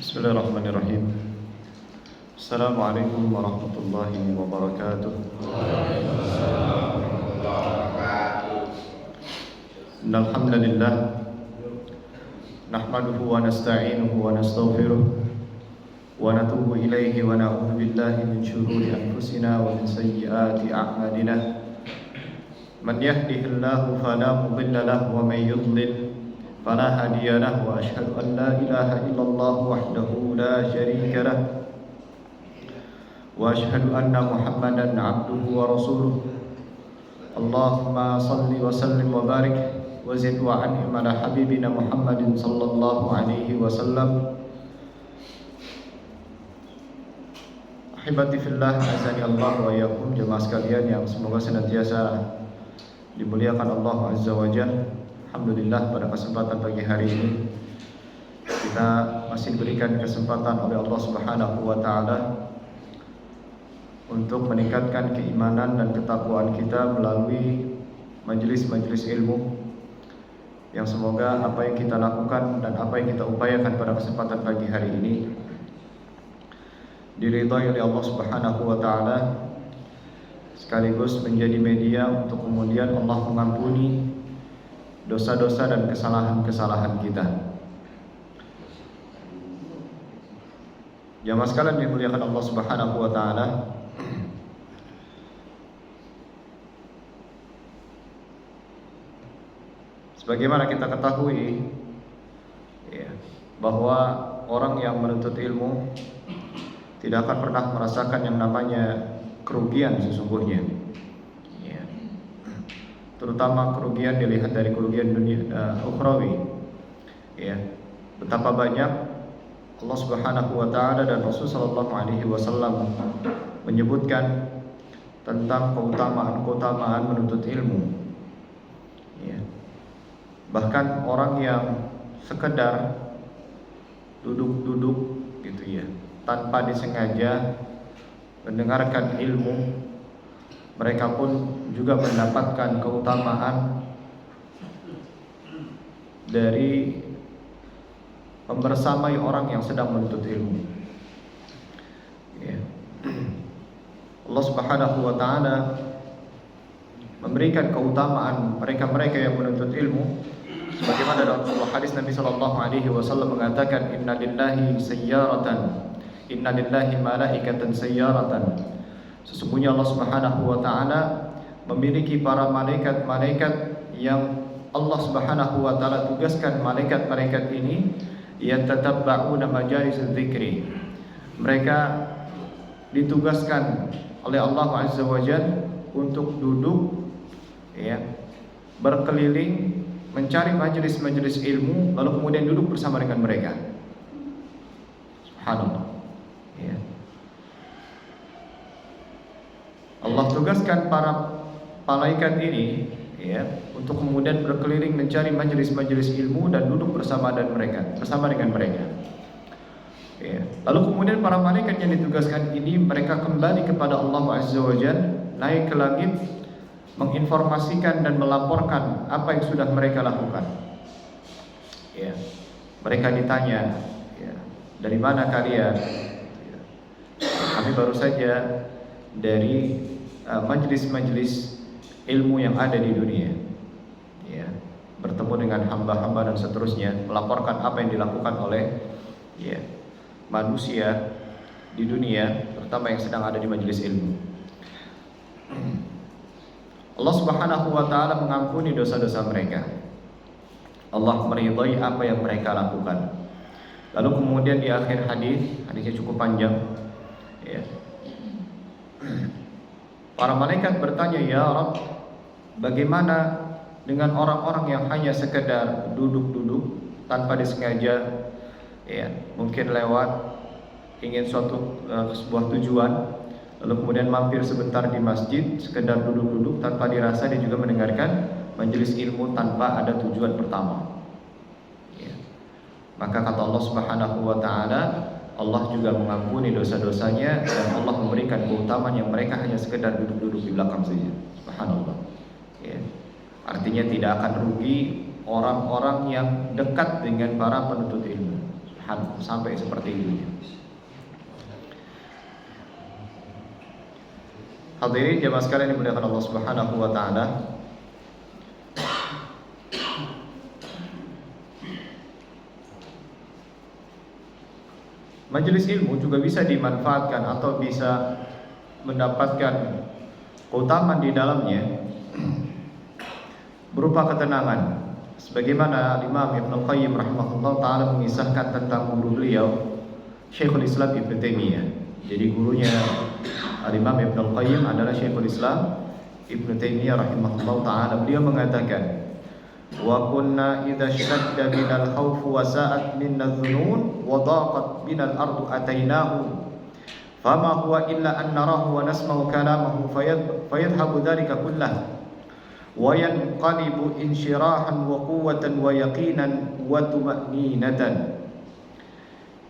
Bismillahirrahmanirrahim. Assalamualaikum warahmatullahi wabarakatuh. Innal hamdalillah nahmaduhu wa nasta'inuhu wa nastaghfiruh wa natubu ilaihi wa na'udzu billahi min shururi anfusina wa min sayyiati a'malina. Man yahdihillahu fala mudilla lahu wa man yudlil فلا هادي له وأشهد أن لا إله إلا الله وحده لا شريك له وأشهد أن محمدا عبده ورسوله اللهم صل وسلم وبارك وزد وأنعم على حبيبنا محمد صلى الله عليه وسلم. Ahibati fillah, azani Allah wa iyyakum, jemaah sekalian yang semoga senantiasa dimuliakan Allah Azza wa Jalla. Alhamdulillah, pada kesempatan pagi hari ini kita masih diberikan kesempatan oleh Allah Subhanahu wa taala untuk meningkatkan keimanan dan ketakwaan kita melalui majelis-majelis ilmu, yang semoga apa yang kita lakukan dan apa yang kita upayakan pada kesempatan pagi hari ini diridhai oleh Allah Subhanahu wa taala, sekaligus menjadi media untuk kemudian Allah mengampuni dosa-dosa dan kesalahan-kesalahan kita. Jamaah sekalian dimuliakan Allah Subhanahu wa taala, sebagaimana kita ketahui bahwa orang yang menuntut ilmu tidak akan pernah merasakan yang namanya kerugian sesungguhnya, terutama kerugian dilihat dari kerugian dunia ukhrawi. Betapa banyak Allah Subhanahu wa taala dan Rasul sallallahu alaihi wasallam menyebutkan tentang keutamaan menuntut ilmu. Bahkan orang yang sekedar duduk-duduk gitu tanpa disengaja mendengarkan ilmu, mereka pun juga mendapatkan keutamaan dari membersamai orang yang sedang menuntut ilmu. Allah Subhanahu wa taala memberikan keutamaan mereka-mereka yang menuntut ilmu, sebagaimana dalam sebuah hadis Nabi sallallahu alaihi wasallam mengatakan, inna lillahi malaikatan sayyaratan. Sesungguhnya Allah Subhanahu wa taala memiliki para malaikat-malaikat yang Allah Subhanahu wa taala tugaskan. Malaikat-malaikat ini yatatabba'una majalis dzikri. Mereka ditugaskan oleh Allah Azza wa Jalla untuk duduk berkeliling mencari majelis-majelis ilmu, lalu kemudian duduk bersama dengan mereka. Subhanallah. Allah tugaskan para malaikat ini untuk kemudian berkeliling mencari majelis-majelis ilmu dan duduk bersama dengan mereka. Lalu kemudian para malaikat yang ditugaskan ini mereka kembali kepada Allah Azza wa Jalla, naik ke langit, menginformasikan dan melaporkan apa yang sudah mereka lakukan. Mereka ditanya, dari mana kalian? Kami baru saja dari majelis-majelis ilmu yang ada di dunia, bertemu dengan hamba-hamba dan seterusnya, melaporkan apa yang dilakukan oleh manusia di dunia, terutama yang sedang ada di majelis ilmu. Allah Subhanahu wa taala mengampuni dosa-dosa mereka. Allah meridhai apa yang mereka lakukan. Lalu kemudian di akhir hadisnya cukup panjang, para malaikat bertanya, ya Rabb, bagaimana dengan orang-orang yang hanya sekedar duduk-duduk tanpa disengaja, mungkin lewat ingin sebuah tujuan, lalu kemudian mampir sebentar di masjid, sekedar duduk-duduk tanpa dirasa dia juga mendengarkan majelis ilmu tanpa ada tujuan pertama. Maka kata Allah Subhanahu wa taala, Allah juga mengampuni dosa-dosanya dan Allah memberikan keutamaan yang mereka hanya sekedar duduk-duduk di belakang saja. Subhanallah. Artinya tidak akan rugi orang-orang yang dekat dengan para penuntut ilmu. sampai seperti ini. Hadirin jemaah sekalian yang dimuliakan Allah Subhanahu wa taala. Majelis ilmu juga bisa dimanfaatkan atau bisa mendapatkan keutamaan di dalamnya berupa ketenangan. Sebagaimana Imam Ibnu Qayyim rahimahullah taala mengisahkan tentang guru beliau Syekhul Islam Ibnu Taimiyah. Jadi gurunya Imam Ibnu Qayyim adalah Syekhul Islam Ibnu Taimiyah rahimahullah taala. Beliau mengatakan, "Wa kunna idza shadda binal khawf wa sa'at minna dhunun wa daqat binal ardu atainahu fama huwa illa an narahu wa nasma'u kalamahu fayadhhabu dhalika kullahu wa yanqalibu insyirahan wa quwwatan wa yaqinan wa tuma'ninatan."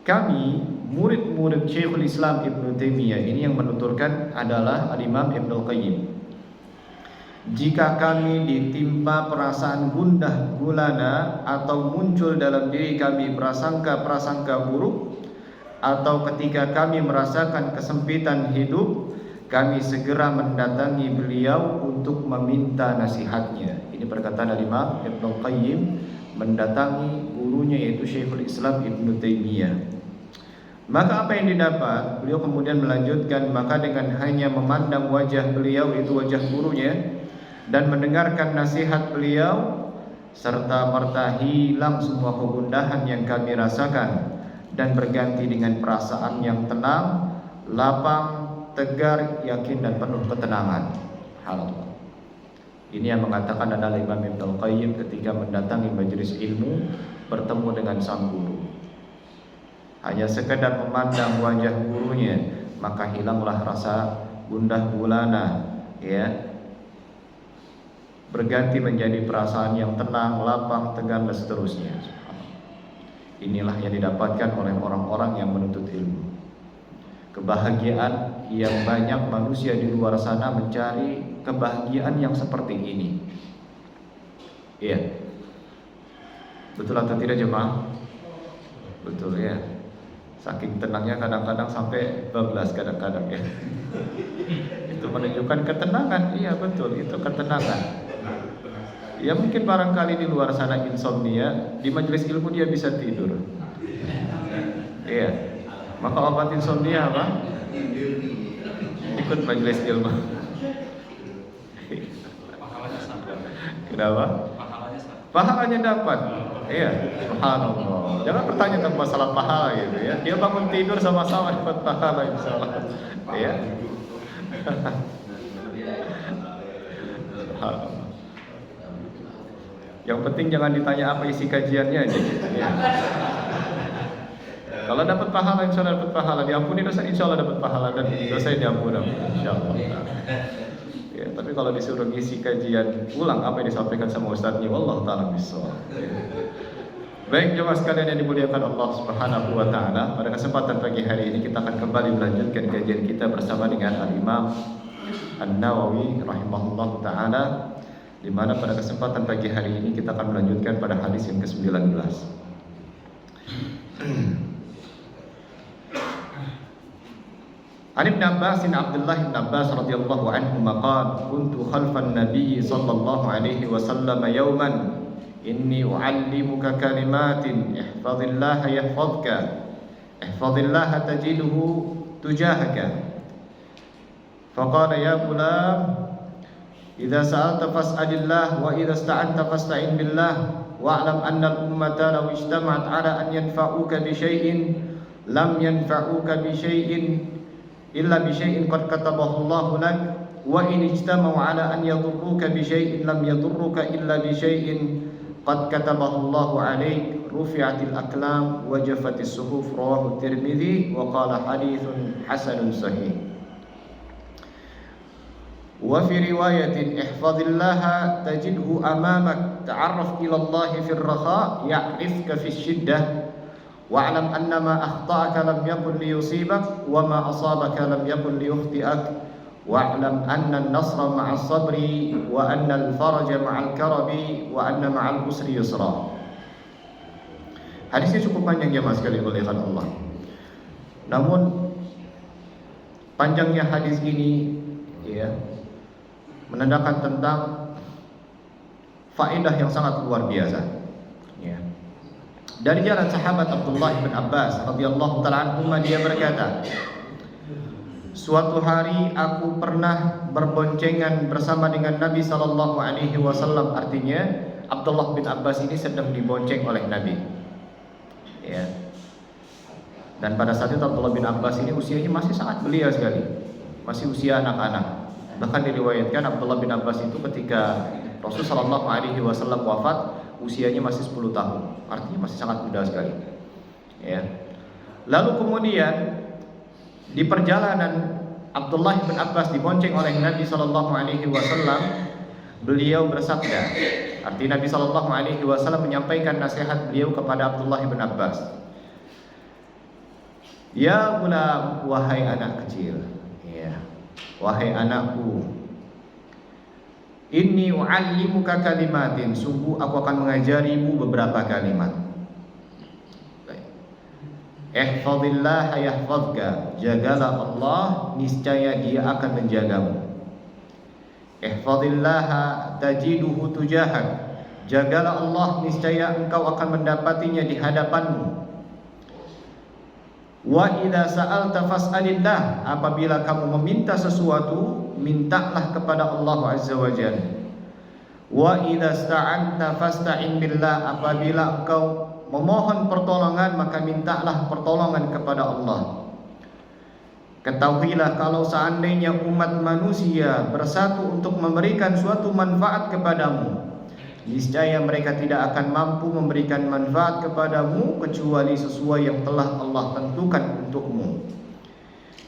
Kami murid-murid Syekhul Islam Ibnu Taimiyah ini yang menuturkan adalah Al-Imam Ibnu Qayyim. Jika kami ditimpa perasaan gundah gulana atau muncul dalam diri kami prasangka-prasangka buruk, atau ketika kami merasakan kesempitan hidup, kami segera mendatangi beliau untuk meminta nasihatnya. Ini perkataan Imam Ibnu Qayyim mendatangi gurunya yaitu Syekhul Islam Ibnu Taimiyah. Maka apa yang didapat? Beliau kemudian melanjutkan, maka dengan hanya memandang wajah beliau, itu wajah gurunya, dan mendengarkan nasihat beliau, serta merta hilang semua kegundahan yang kami rasakan dan berganti dengan perasaan yang tenang, lapang, tegar, yakin dan penuh ketenangan. Alhamdulillah. Ini yang mengatakan adalah Imam Ibnu Qayyim ketika mendatangi majelis ilmu, bertemu dengan sang guru. Hanya sekedar memandang wajah gurunya, maka hilanglah rasa gundah gulana, ya, berganti menjadi perasaan yang tenang, lapang, tegar dan seterusnya. Inilah yang didapatkan oleh orang-orang yang menuntut ilmu. Kebahagiaan yang banyak manusia di luar sana mencari kebahagiaan yang seperti ini. Iya. Betul atau tidak jemaah? Betul ya. Saking tenangnya kadang-kadang sampai bablas kadang-kadang ya. Itu menunjukkan ketenangan. Iya betul, itu ketenangan. Ya mungkin barangkali di luar sana insomnia, di majelis ilmu dia bisa tidur. Iya. Maka obat insomnia apa? Ikut majelis ilmu. Kenapa? Pahalanya dapat. Iya, subhanallah. Jangan bertanya tentang masalah pahala gitu ya. Dia bangun tidur sama-sama dapat pahala insyaallah. Iya. Subhanallah. Yang penting jangan ditanya apa isi kajiannya aja gitu ya. Kalau dapat pahala insyaallah dapat pahala, diampuni dosa insyaallah dapat pahala dan dosa diampuni insyaallah. Ya, tapi kalau disuruh ngisi kajian ulang apa yang disampaikan sama ustadznya, wallahu taala bissawab. Baik jemaah sekalian yang dimuliakan Allah Subhanahu wa taala, pada kesempatan pagi hari ini kita akan kembali melanjutkan kajian kita bersama dengan Al-Imam An-Nawawi rahimahullahu taala, di mana pada kesempatan pagi hari ini kita akan melanjutkan pada hadis yang ke-19. An Ibn Abbas Abdullah bin Abbas radhiyallahu anhu qala kuntu khalfan nabiy sallallahu alaihi wasallam yawman inni uallimuka kalimatin ihfazillaha yahfazka ihfazillaha tajidhu tujahaka faqala ya gulam idza sa'alta fas'alillah wa idza ista'anta fasta'in billah wa'lam anna al-ummata law ijtama'at 'ala an yanfa'uka bi syai'in lam yanfa'uka bi syai'in illa bi syai'in qad katabahu Allahu lak wa in ijtama'u 'ala an yadurruka bi syai'in lam yadurruka illa bi syai'in qad katabahu Allahu 'alaik rufi'atil aqlam wa jaffatis suhuf rawahu Tirmidzi wa qala haditsun hasanun sahih. Wa fi riwayatin ihfazillaha tajidhu amamak ta'arraf ila Allah fi ar-rakha ya'rifka fi ash-shiddah wa'lam anna ma akhta'aka lam yakun liyusibak wa ma asabaka lam yakun liyukhti'ak wa'lam anna an-nasra ma'as sabri wa anna al-faraja ma'al karabi wa anna ma'al usri yusra. Hadisnya cukup panjang jemaah sekalian olehkan Allah. Namun panjangnya hadis ini ya menandakan tentang faedah yang sangat luar biasa. Ya. Dari jalan sahabat Abdullah bin Abbas radhiyallahu taala anhu, dia berkata, suatu hari aku pernah berboncengan bersama dengan Nabi sallallahu alaihi wasallam. Artinya Abdullah bin Abbas ini sedang dibonceng oleh Nabi. Ya. Dan pada saat itu Abdullah bin Abbas ini usianya masih sangat belia sekali, masih usia anak-anak. Bahkan diriwayatkan Abdullah bin Abbas itu ketika Rasul sallallahu alaihi wasallam wafat usianya masih 10 tahun. Artinya masih sangat muda sekali. Ya. Lalu kemudian di perjalanan Abdullah bin Abbas dibonceng oleh Nabi sallallahu alaihi wasallam, beliau bersabda. Artinya Nabi sallallahu alaihi wasallam menyampaikan nasihat beliau kepada Abdullah bin Abbas. Ya gulam, wahai anak kecil, ya, wahai anakku, inni u'allimuka kalimatin, sungguh aku akan mengajarimu beberapa kalimat. Ihfazillah yahfazka, jagalah Allah, niscaya Dia akan menjagamu. Ihfazillah tajiduhu tujahak, jagalah Allah, niscaya engkau akan mendapatinya di hadapanmu. Wa idza sa'alta fas'alillah, apabila kamu meminta sesuatu, mintalah kepada Allah Azza wa Jalla. Wa idza sta'anta fasta'in billah, apabila engkau memohon pertolongan, maka mintalah pertolongan kepada Allah. Ketahuilah kalau seandainya umat manusia bersatu untuk memberikan suatu manfaat kepadamu, niscaya mereka tidak akan mampu memberikan manfaat kepadamu kecuali sesuai yang telah Allah tentukan untukmu.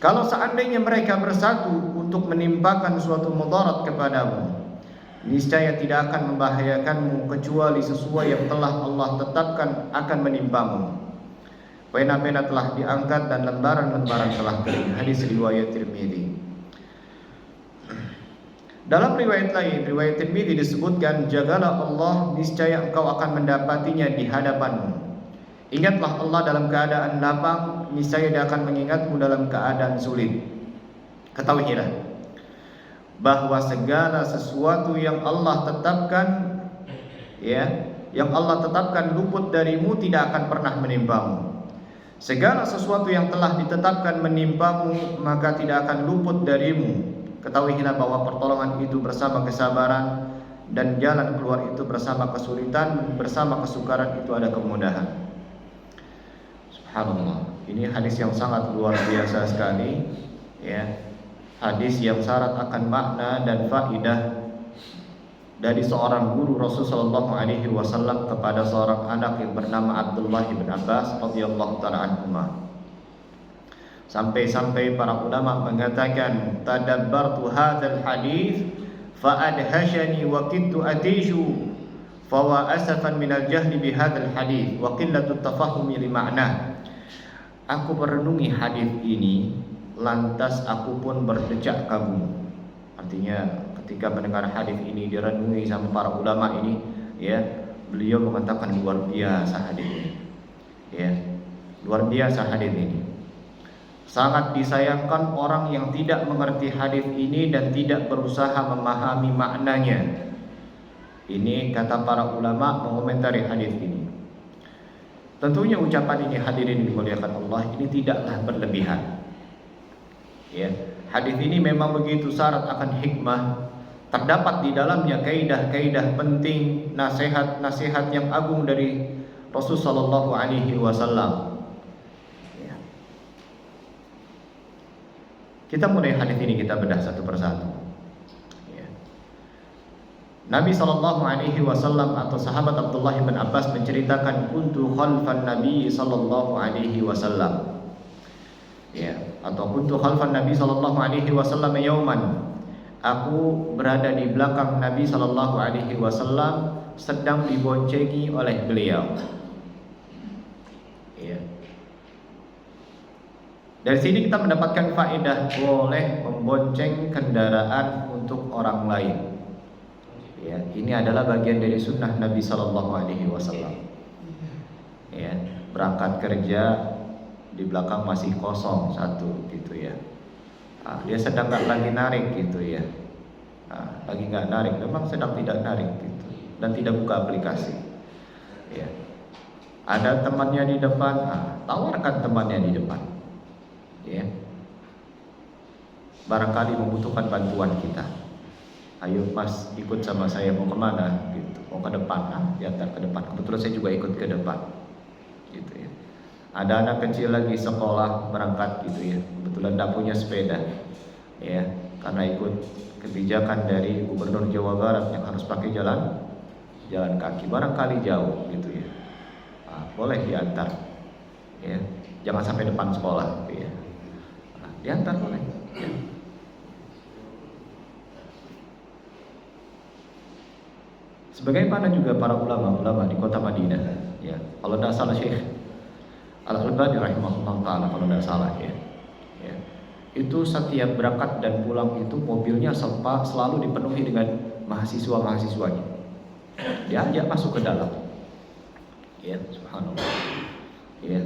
Kalau seandainya mereka bersatu untuk menimpakan suatu mudarat kepadamu, niscaya tidak akan membahayakanmu kecuali sesuai yang telah Allah tetapkan akan menimpamu. Pena-pena telah diangkat dan lembaran-lembaran telah kering. Hadis riwayat Tirmidzi. Dalam riwayat lain, riwayat Tirmidzi disebutkan, jagalah Allah, niscaya engkau akan mendapatinya di hadapanmu. Ingatlah Allah dalam keadaan lapang, niscaya Dia akan mengingatmu dalam keadaan sulit. Ketahuilah bahwa segala sesuatu yang Allah tetapkan, ya, yang Allah tetapkan luput darimu tidak akan pernah menimpamu. Segala sesuatu yang telah ditetapkan menimpamu, maka tidak akan luput darimu. Ketahuilah bahwa pertolongan itu bersama kesabaran, dan jalan keluar itu bersama kesulitan, bersama kesukaran itu ada kemudahan. Subhanallah. Ini hadis yang sangat luar biasa sekali, ya. Hadis yang syarat akan makna dan faidah dari seorang guru Rasul sallallahu alaihi wasallam kepada seorang anak yang bernama Abdullah bin Abbas radhiyallahu taala anhuma. Sampai-sampai para ulama mengatakan, tadabbartu hadzal hadis fa adhashani wa kittu atishu fa wa asafan minal jahli bi hadzal hadis wa qillatut tafahumi li ma'na. Aku merenungi hadis ini, lantas aku pun berdecak kagum. Artinya ketika mendengar hadis ini direnungi sama para ulama ini, ya, beliau mengatakan luar biasa hadis ini. Ya, luar biasa hadis ini. Sangat disayangkan orang yang tidak mengerti hadis ini dan tidak berusaha memahami maknanya. Ini kata para ulama mengomentari hadis ini. Tentunya ucapan ini, hadirin dimuliakan Allah, ini tidaklah berlebihan. Ya, hadis ini memang begitu syarat akan hikmah. Terdapat di dalamnya kaidah-kaidah penting, nasihat-nasihat yang agung dari Rasul sallallahu alaihi wasallam. Kita mulai hadis ini, kita bedah satu persatu. Ya. Nabi sallallahu alaihi wasallam atau sahabat Abdullah bin Abbas menceritakan, kuntu khalfan Nabi sallallahu alaihi wasallam. Ya, atau kuntu khalfan Nabi sallallahu alaihi wasallam yauman. Aku berada di belakang Nabi sallallahu alaihi wasallam sedang diboncengi oleh beliau. Ya. Dari sini kita mendapatkan faedah boleh membonceng kendaraan untuk orang lain. Ya, ini adalah bagian dari sunnah Nabi Sallallahu Alaihi Wasallam. ya, berangkat kerja di belakang masih kosong satu gitu ya. Dia sedang nggak lagi narik gitu ya, lagi nggak narik, memang sedang tidak narik gitu, dan tidak buka aplikasi ya. Ada temannya di depan, tawarkan temannya di depan ya, barangkali membutuhkan bantuan kita. Ayo mas, ikut sama saya, mau kemana gitu, mau ke depan, diantar ke depan. Kebetulan saya juga ikut ke depan gitu ya. Ada anak kecil lagi sekolah berangkat gitu ya, kebetulan tidak punya sepeda ya, karena ikut kebijakan dari Gubernur Jawa Barat yang harus pakai jalan kaki, barangkali jauh gitu ya. Boleh diantar ya, jangan sampai depan sekolah gitu ya. Diantar boleh ya. Sebagaimana juga para ulama di kota Madinah ya, kalau tidak salah Syekh Al-Albani rahimahullah taala, kalau tidak salah ya, itu setiap berangkat dan pulang itu mobilnya selalu dipenuhi dengan mahasiswa-mahasiswanya. Dia ajak masuk ke dalam ya, subhanallah ya.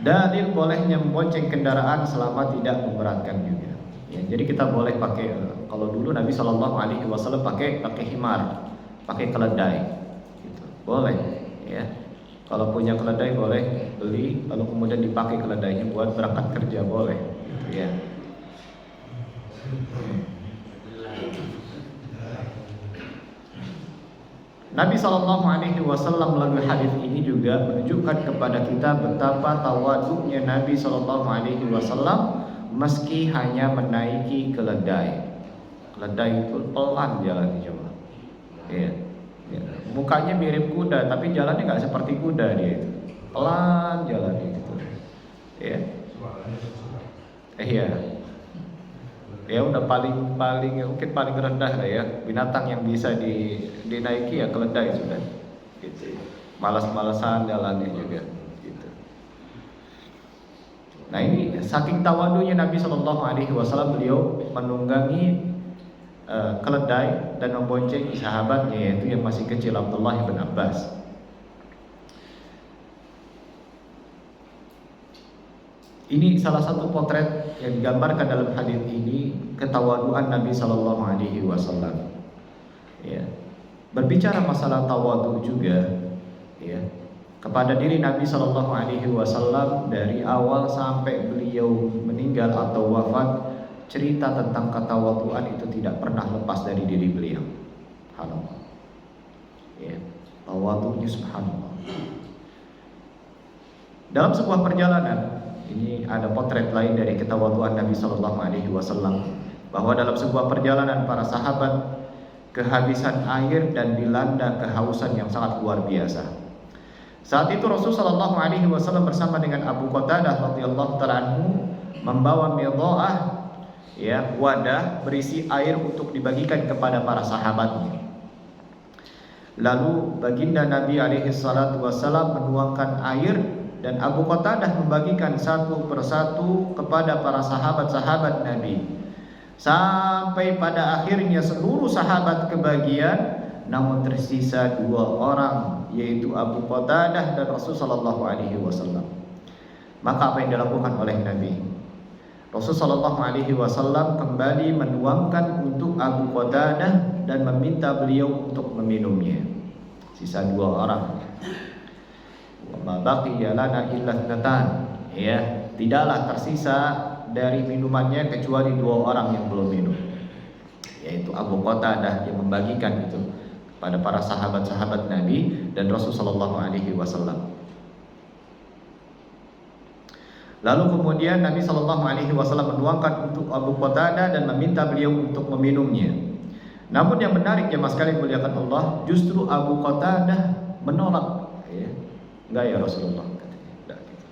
Dalil bolehnya membonceng kendaraan selama tidak memberatkan juga ya. Jadi kita boleh pakai, kalau dulu Nabi SAW pakai himar, pakai keledai gitu. Boleh ya, kalau punya keledai boleh beli lalu kemudian dipakai keledainya buat berangkat kerja, boleh gitu ya. Nabi SAW melalui hadis ini juga menunjukkan kepada kita betapa tawaduknya Nabi SAW meski hanya menaiki keledai. Keledai itu pelan jalannya coba. Ya. Mukanya mirip kuda, tapi jalannya nggak seperti kuda, dia itu pelan jalannya gitu. Ya. Iya. Ya udah paling mungkin paling rendah lah ya, binatang yang bisa dinaiki ya keledai sudah gitu. Malas-malasan jalannya juga gitu. Nah ini saking tawadunya Nabi SAW, beliau menunggangi keledai dan membonceng sahabatnya, yaitu yang masih kecil, Abdullah bin Abbas. Ini salah satu potret yang digambarkan dalam hadis ini, ketawaduan Nabi SAW. Ya. Berbicara masalah tawadu juga, ya, kepada diri Nabi SAW dari awal sampai beliau meninggal atau wafat, cerita tentang ketawaduan itu tidak pernah lepas dari diri beliau. Subhanallah. Ya, tawadunya subhanallah. Dalam sebuah perjalanan, ini ada potret lain dari ketawaduan Nabi SAW, bahwa dalam sebuah perjalanan para sahabat kehabisan air dan dilanda kehausan yang sangat luar biasa. Saat itu Rasulullah SAW bersama dengan Abu Qatadah radhiyallahu ta'ala anhu membawa midha'ah, ya, wadah berisi air untuk dibagikan kepada para sahabatnya. Lalu baginda Nabi SAW menuangkan air dan Abu Qatadah membagikan satu persatu kepada para sahabat-sahabat Nabi, sampai pada akhirnya seluruh sahabat kebagian, namun tersisa 2 orang, yaitu Abu Qatadah dan Rasulullah SAW. Maka apa yang dilakukan oleh Nabi? Rasulullah SAW kembali menuangkan untuk Abu Qatadah dan meminta beliau untuk meminumnya. Sisa 2 orang. Ma baqiya lana illa thnatan, ya, tidaklah tersisa dari minumannya kecuali 2 orang yang belum minum, yaitu Abu Qatadah yang membagikan itu pada para sahabat-sahabat Nabi dan Rasulullah SAW. Lalu kemudian Nabi SAW menuangkan untuk Abu Qatadah dan meminta beliau untuk meminumnya. Namun yang menarik ya mas sekalian muliakan Allah, justru Abu Qatadah menolak, ya. Enggak ya Rasulullah, katanya. Enggak, gitu.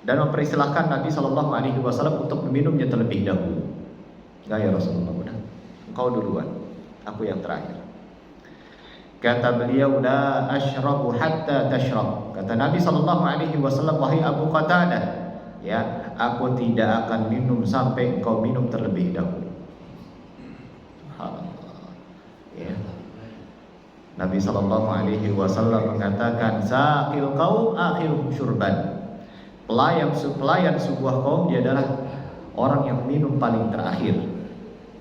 Dan mempersilahkan Nabi SAW untuk meminumnya terlebih dahulu. Enggak ya Rasulullah, udah, engkau duluan, aku yang terakhir. Kata beliau, la ashrabu hatta tashrab. Kata Nabi SAW, wahai Abu Qatadah, ya, aku tidak akan minum sampai engkau minum terlebih dahulu. Ya. Nabi sallallahu alaihi wasallam mengatakan, "Saqil qaum akhiruhum syurban." Pelayan sebuah kaum dia adalah orang yang minum paling terakhir.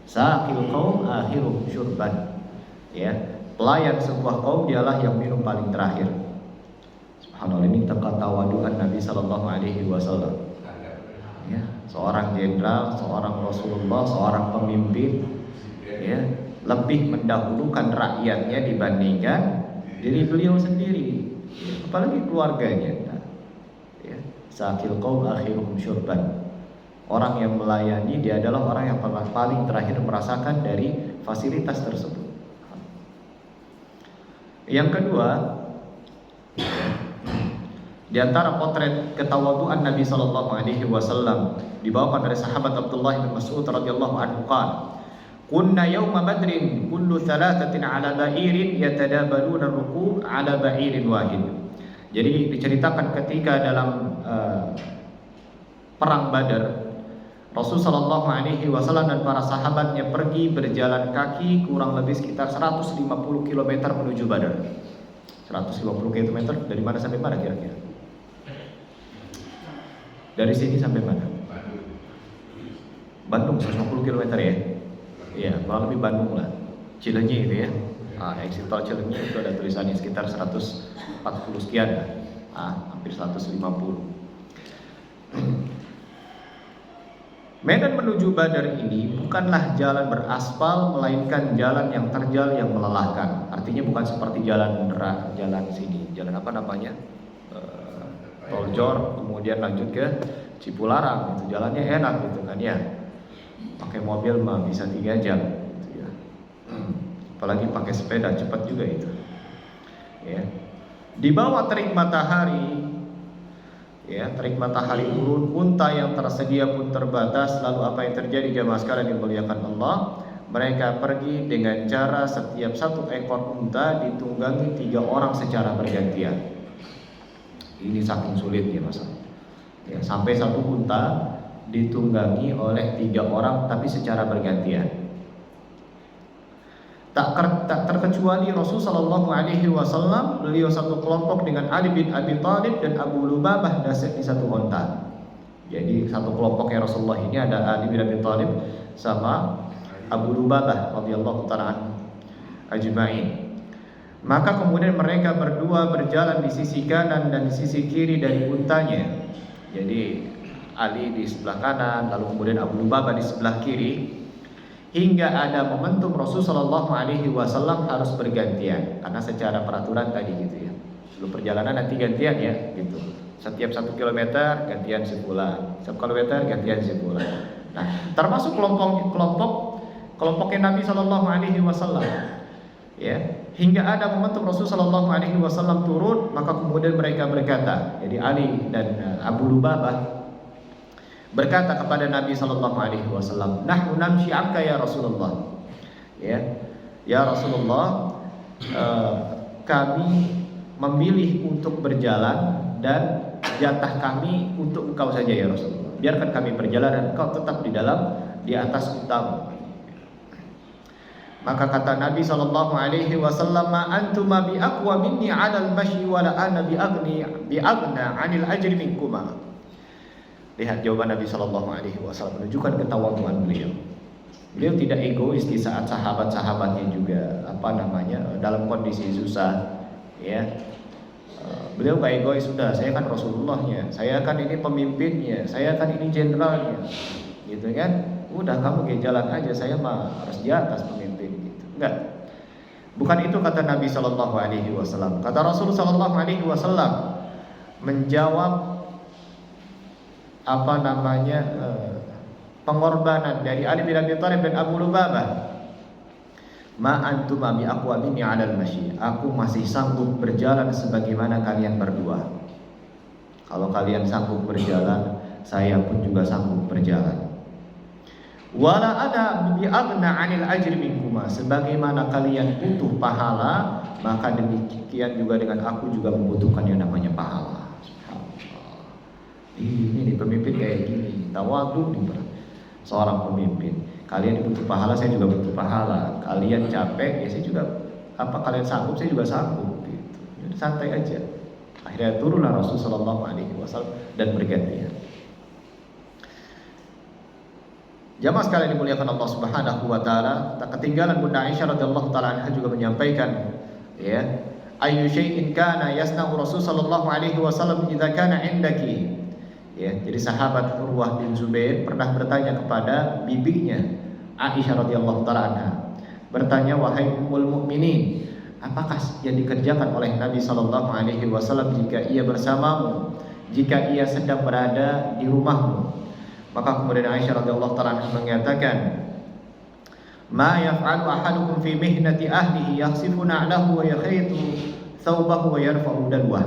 Saqil qaum akhiruhum syurban. Ya, pelayan sebuah kaum dialah yang minum paling terakhir. Subhanallah, ini tawaduan Nabi sallallahu alaihi wasallam. Ya, seorang jenderal, seorang Rasulullah, seorang pemimpin, ya, lebih mendahulukan rakyatnya dibandingkan diri beliau sendiri, apalagi keluarganya. Ya, saqil qaum akhiruhum syurban. Orang yang melayani dia adalah orang yang paling terakhir merasakan dari fasilitas tersebut. Yang kedua, di antara potret ketawaduan Nabi sallallahu alaihi wasallam dibawakan dari sahabat Abdullah bin Mas'ud radhiyallahu anhu qala, "Kunna yawma badrin kullu thalathatin ala ba'irin yatadabaluna ar-ruku' ala ba'irin wahid." Jadi diceritakan ketika dalam perang Badar, Rasul sallallahu alaihi wasallam dan para sahabatnya pergi berjalan kaki kurang lebih sekitar 150 km menuju Badar. 150 km dari mana sampai mana kira-kira? Dari sini sampai mana? Bandung 150 km ya? Iya, kurang lebih Bandung lah. Cileunyi itu ya. Exit tol Cileunyi itu ada tulisannya sekitar 140 sekian. Hampir 150. Medan menuju Badar ini bukanlah jalan beraspal, melainkan jalan yang terjal yang melelahkan. Artinya bukan seperti jalan sini, jalan apa namanya, Tol Jor, kemudian lanjut ke Cipularang. Itu jalannya enak gitu kan ya. Pakai mobil mah bisa 3 jam, gitu ya. Apalagi pakai sepeda cepat juga itu. Ya. Di bawah terik matahari. Ya, terik matahari turun, unta yang tersedia pun terbatas. Lalu apa yang terjadi jamaah sekalian dimuliakan Allah? Mereka pergi dengan cara setiap satu ekor unta ditunggangi 3 orang secara bergantian. Ini saking sulitnya masalah. Ya, sampai satu unta ditunggangi oleh 3 orang tapi secara bergantian. Tak terkecuali Rasul sallallahu alaihi wasallam, beliau satu kelompok dengan Ali bin Abi Thalib dan Abu Lubabah dasar di satu onta. Jadi satu kelompoknya Rasulullah ini ada Ali bin Abi Thalib sama Abu Lubabah radhiyallahu ta'ala ajma'in. Maka kemudian mereka berdua berjalan di sisi kanan dan di sisi kiri dari untanya. Jadi Ali di sebelah kanan, lalu kemudian Abu Lubabah di sebelah kiri. Hingga ada momentum Rasul sallallahu alaihi wasallam harus bergantian karena secara peraturan tadi gitu ya. Sebelum perjalanan nanti gantian ya gitu. Setiap 1 kilometer gantian sebulan, 1 kilometer gantian sebulan. Nah, termasuk kelompoknya Nabi sallallahu alaihi wasallam. Ya, hingga ada momentum Rasul sallallahu alaihi wasallam turun, maka kemudian mereka berkata, jadi Ali dan Abu Lubabah berkata kepada Nabi sallallahu alaihi wasallam, "Nahnu namshi anka ya Rasulullah." Ya Rasulullah, kami memilih untuk berjalan dan jatah kami untuk engkau saja ya Rasulullah. Biarkan kami berjalan dan engkau tetap di atas untamu. Maka kata Nabi sallallahu alaihi wasallam, "Ma antuma bi aqwa minni 'alal masyi wa la ana bi aghna 'anil ajri minkuma." Lihat jawaban Nabi sallallahu alaihi wasallam menunjukkan ketawaduan beliau. Beliau tidak egois di saat sahabat-sahabatnya juga dalam kondisi susah, ya. Beliau gak egois, sudah saya kan Rasulullahnya, saya kan ini pemimpinnya, saya kan ini jenderalnya, gitu kan? Udah kamu ke jalan aja, saya mah harus di atas pemimpin gitu. Enggak. Bukan itu kata Nabi sallallahu alaihi wasallam. Kata Rasul sallallahu alaihi wasallam menjawab pengorbanan dari Ali bin Abi Thalib dan Abu Lubabah. Ma antuma bi aqwa minni 'alal masyi. Aku masih sanggup berjalan sebagaimana kalian berdua. Kalau kalian sanggup berjalan, saya pun juga sanggup berjalan. Wala ana bi aghna 'anil ajri minkuma. Sebagaimana kalian butuh pahala, maka demikian juga dengan aku juga membutuhkan yang namanya pahala. Ini pemimpin kayak gini, tawadu nih seorang pemimpin. Kalian butuh pahala, saya juga butuh pahala. Kalian capek, ya saya juga apa kalian sanggup, saya juga sanggup gitu. Jadi santai aja. Akhirnya turunlah Rasulullah SAW dan bergantian. Jamaah sekalian dimuliakan Allah Subhanahu wa taala, tak ketinggalan Bunda Aisyah radhiyallahu taala anha juga menyampaikan, ya, ayyu syai'in kana yasna'u Rasul sallallahu alaihi wasallam idza kana indaki. Ya, jadi sahabat Urwah bin Zubair pernah bertanya kepada bibinya Aisyah radhiyallahu taala anha. Bertanya, wahai ummul mukminin, apakah yang dikerjakan oleh Nabi sallallahu alaihi wasallam jika ia bersamamu, jika ia sedang berada di rumahmu? Maka kemudian Aisyah radhiyallahu taala anha mengatakan, "Ma yaf'alu ahadukum fi mihnati ahlihi yakhsifu na'lahu wa yakhitu thawbahu wa yarfa'u dalwah."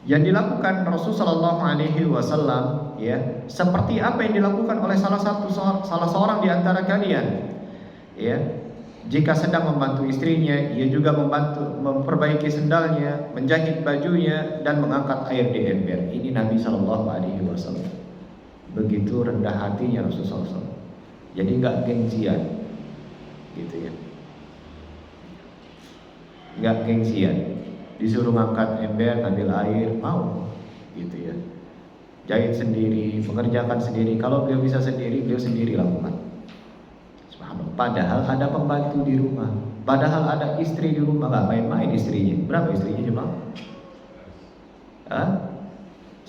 Yang dilakukan Rasul sallallahu alaihi wasallam, ya, seperti apa yang dilakukan oleh salah seorang di antara kalian, ya. Jika sedang membantu istrinya, ia juga memperbaiki sendalnya, menjahit bajunya, dan mengangkat air di ember. Ini Nabi Shallallahu Alaihi Wasallam. Begitu rendah hatinya Rasulullah SAW. Jadi nggak gengsian, gitu ya. Nggak gengsian. Disuruh ngangkat ember, ngambil air, mau, gitu ya. Jahit sendiri, mengerjakan sendiri. Kalau beliau bisa sendiri, beliau sendiri lakukan. Padahal ada pembantu di rumah, padahal ada istri di rumah, nggak main-main istrinya. Berapa istrinya cuma?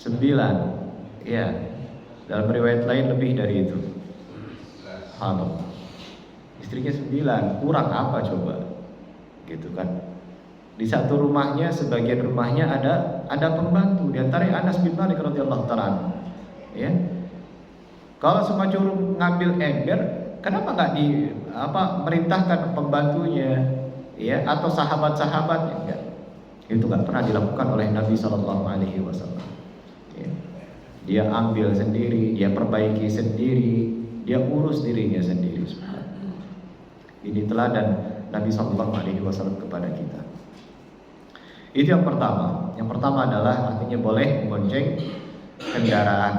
9. Ya, dalam riwayat lain lebih dari itu. Istrinya 9, kurang apa coba? Gitu kan? Di satu rumahnya, sebagian rumahnya ada pembantu. Di antara Anas bin Malik radhiyallahu taala. Ya, kalau semua juru ngambil ember, kenapa nggak merintahkan pembantunya, ya, atau sahabat-sahabatnya? Enggak. Itu nggak pernah dilakukan oleh Nabi Shallallahu Alaihi Wasallam. Ya. Dia ambil sendiri, dia perbaiki sendiri, dia urus dirinya sendiri. Ini teladan Nabi Shallallahu Alaihi Wasallam kepada kita. Itu yang pertama. Yang pertama adalah artinya boleh membonceng kendaraan,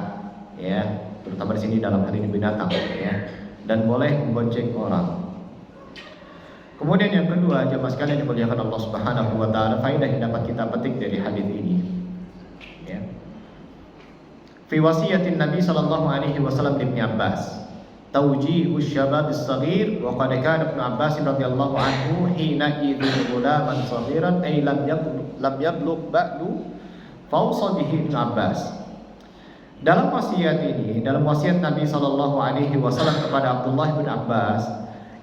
ya, terutama di sini dalam hal ini binatang, ya. Dan boleh membonceng orang. Kemudian yang kedua, jemaah sekalian yang dimuliakan Allah Subhanahu wa taala, faedah yang dapat kita petik dari hadis ini. Ya. Fi wasiyatin Nabi sallallahu alaihi wasallam Ibnu Abbas, tawjihu syabab as-saghir wa qad kana Ibnu Abbas radhiyallahu anhu hina idzin ghulaman saghiran ay lam yablugh ba'du fawsa bihi Ibnu Abbas. Dalam wasiat ini, dalam wasiat Nabi Shallallahu Alaihi Wasallam kepada Abdullah bin Abbas,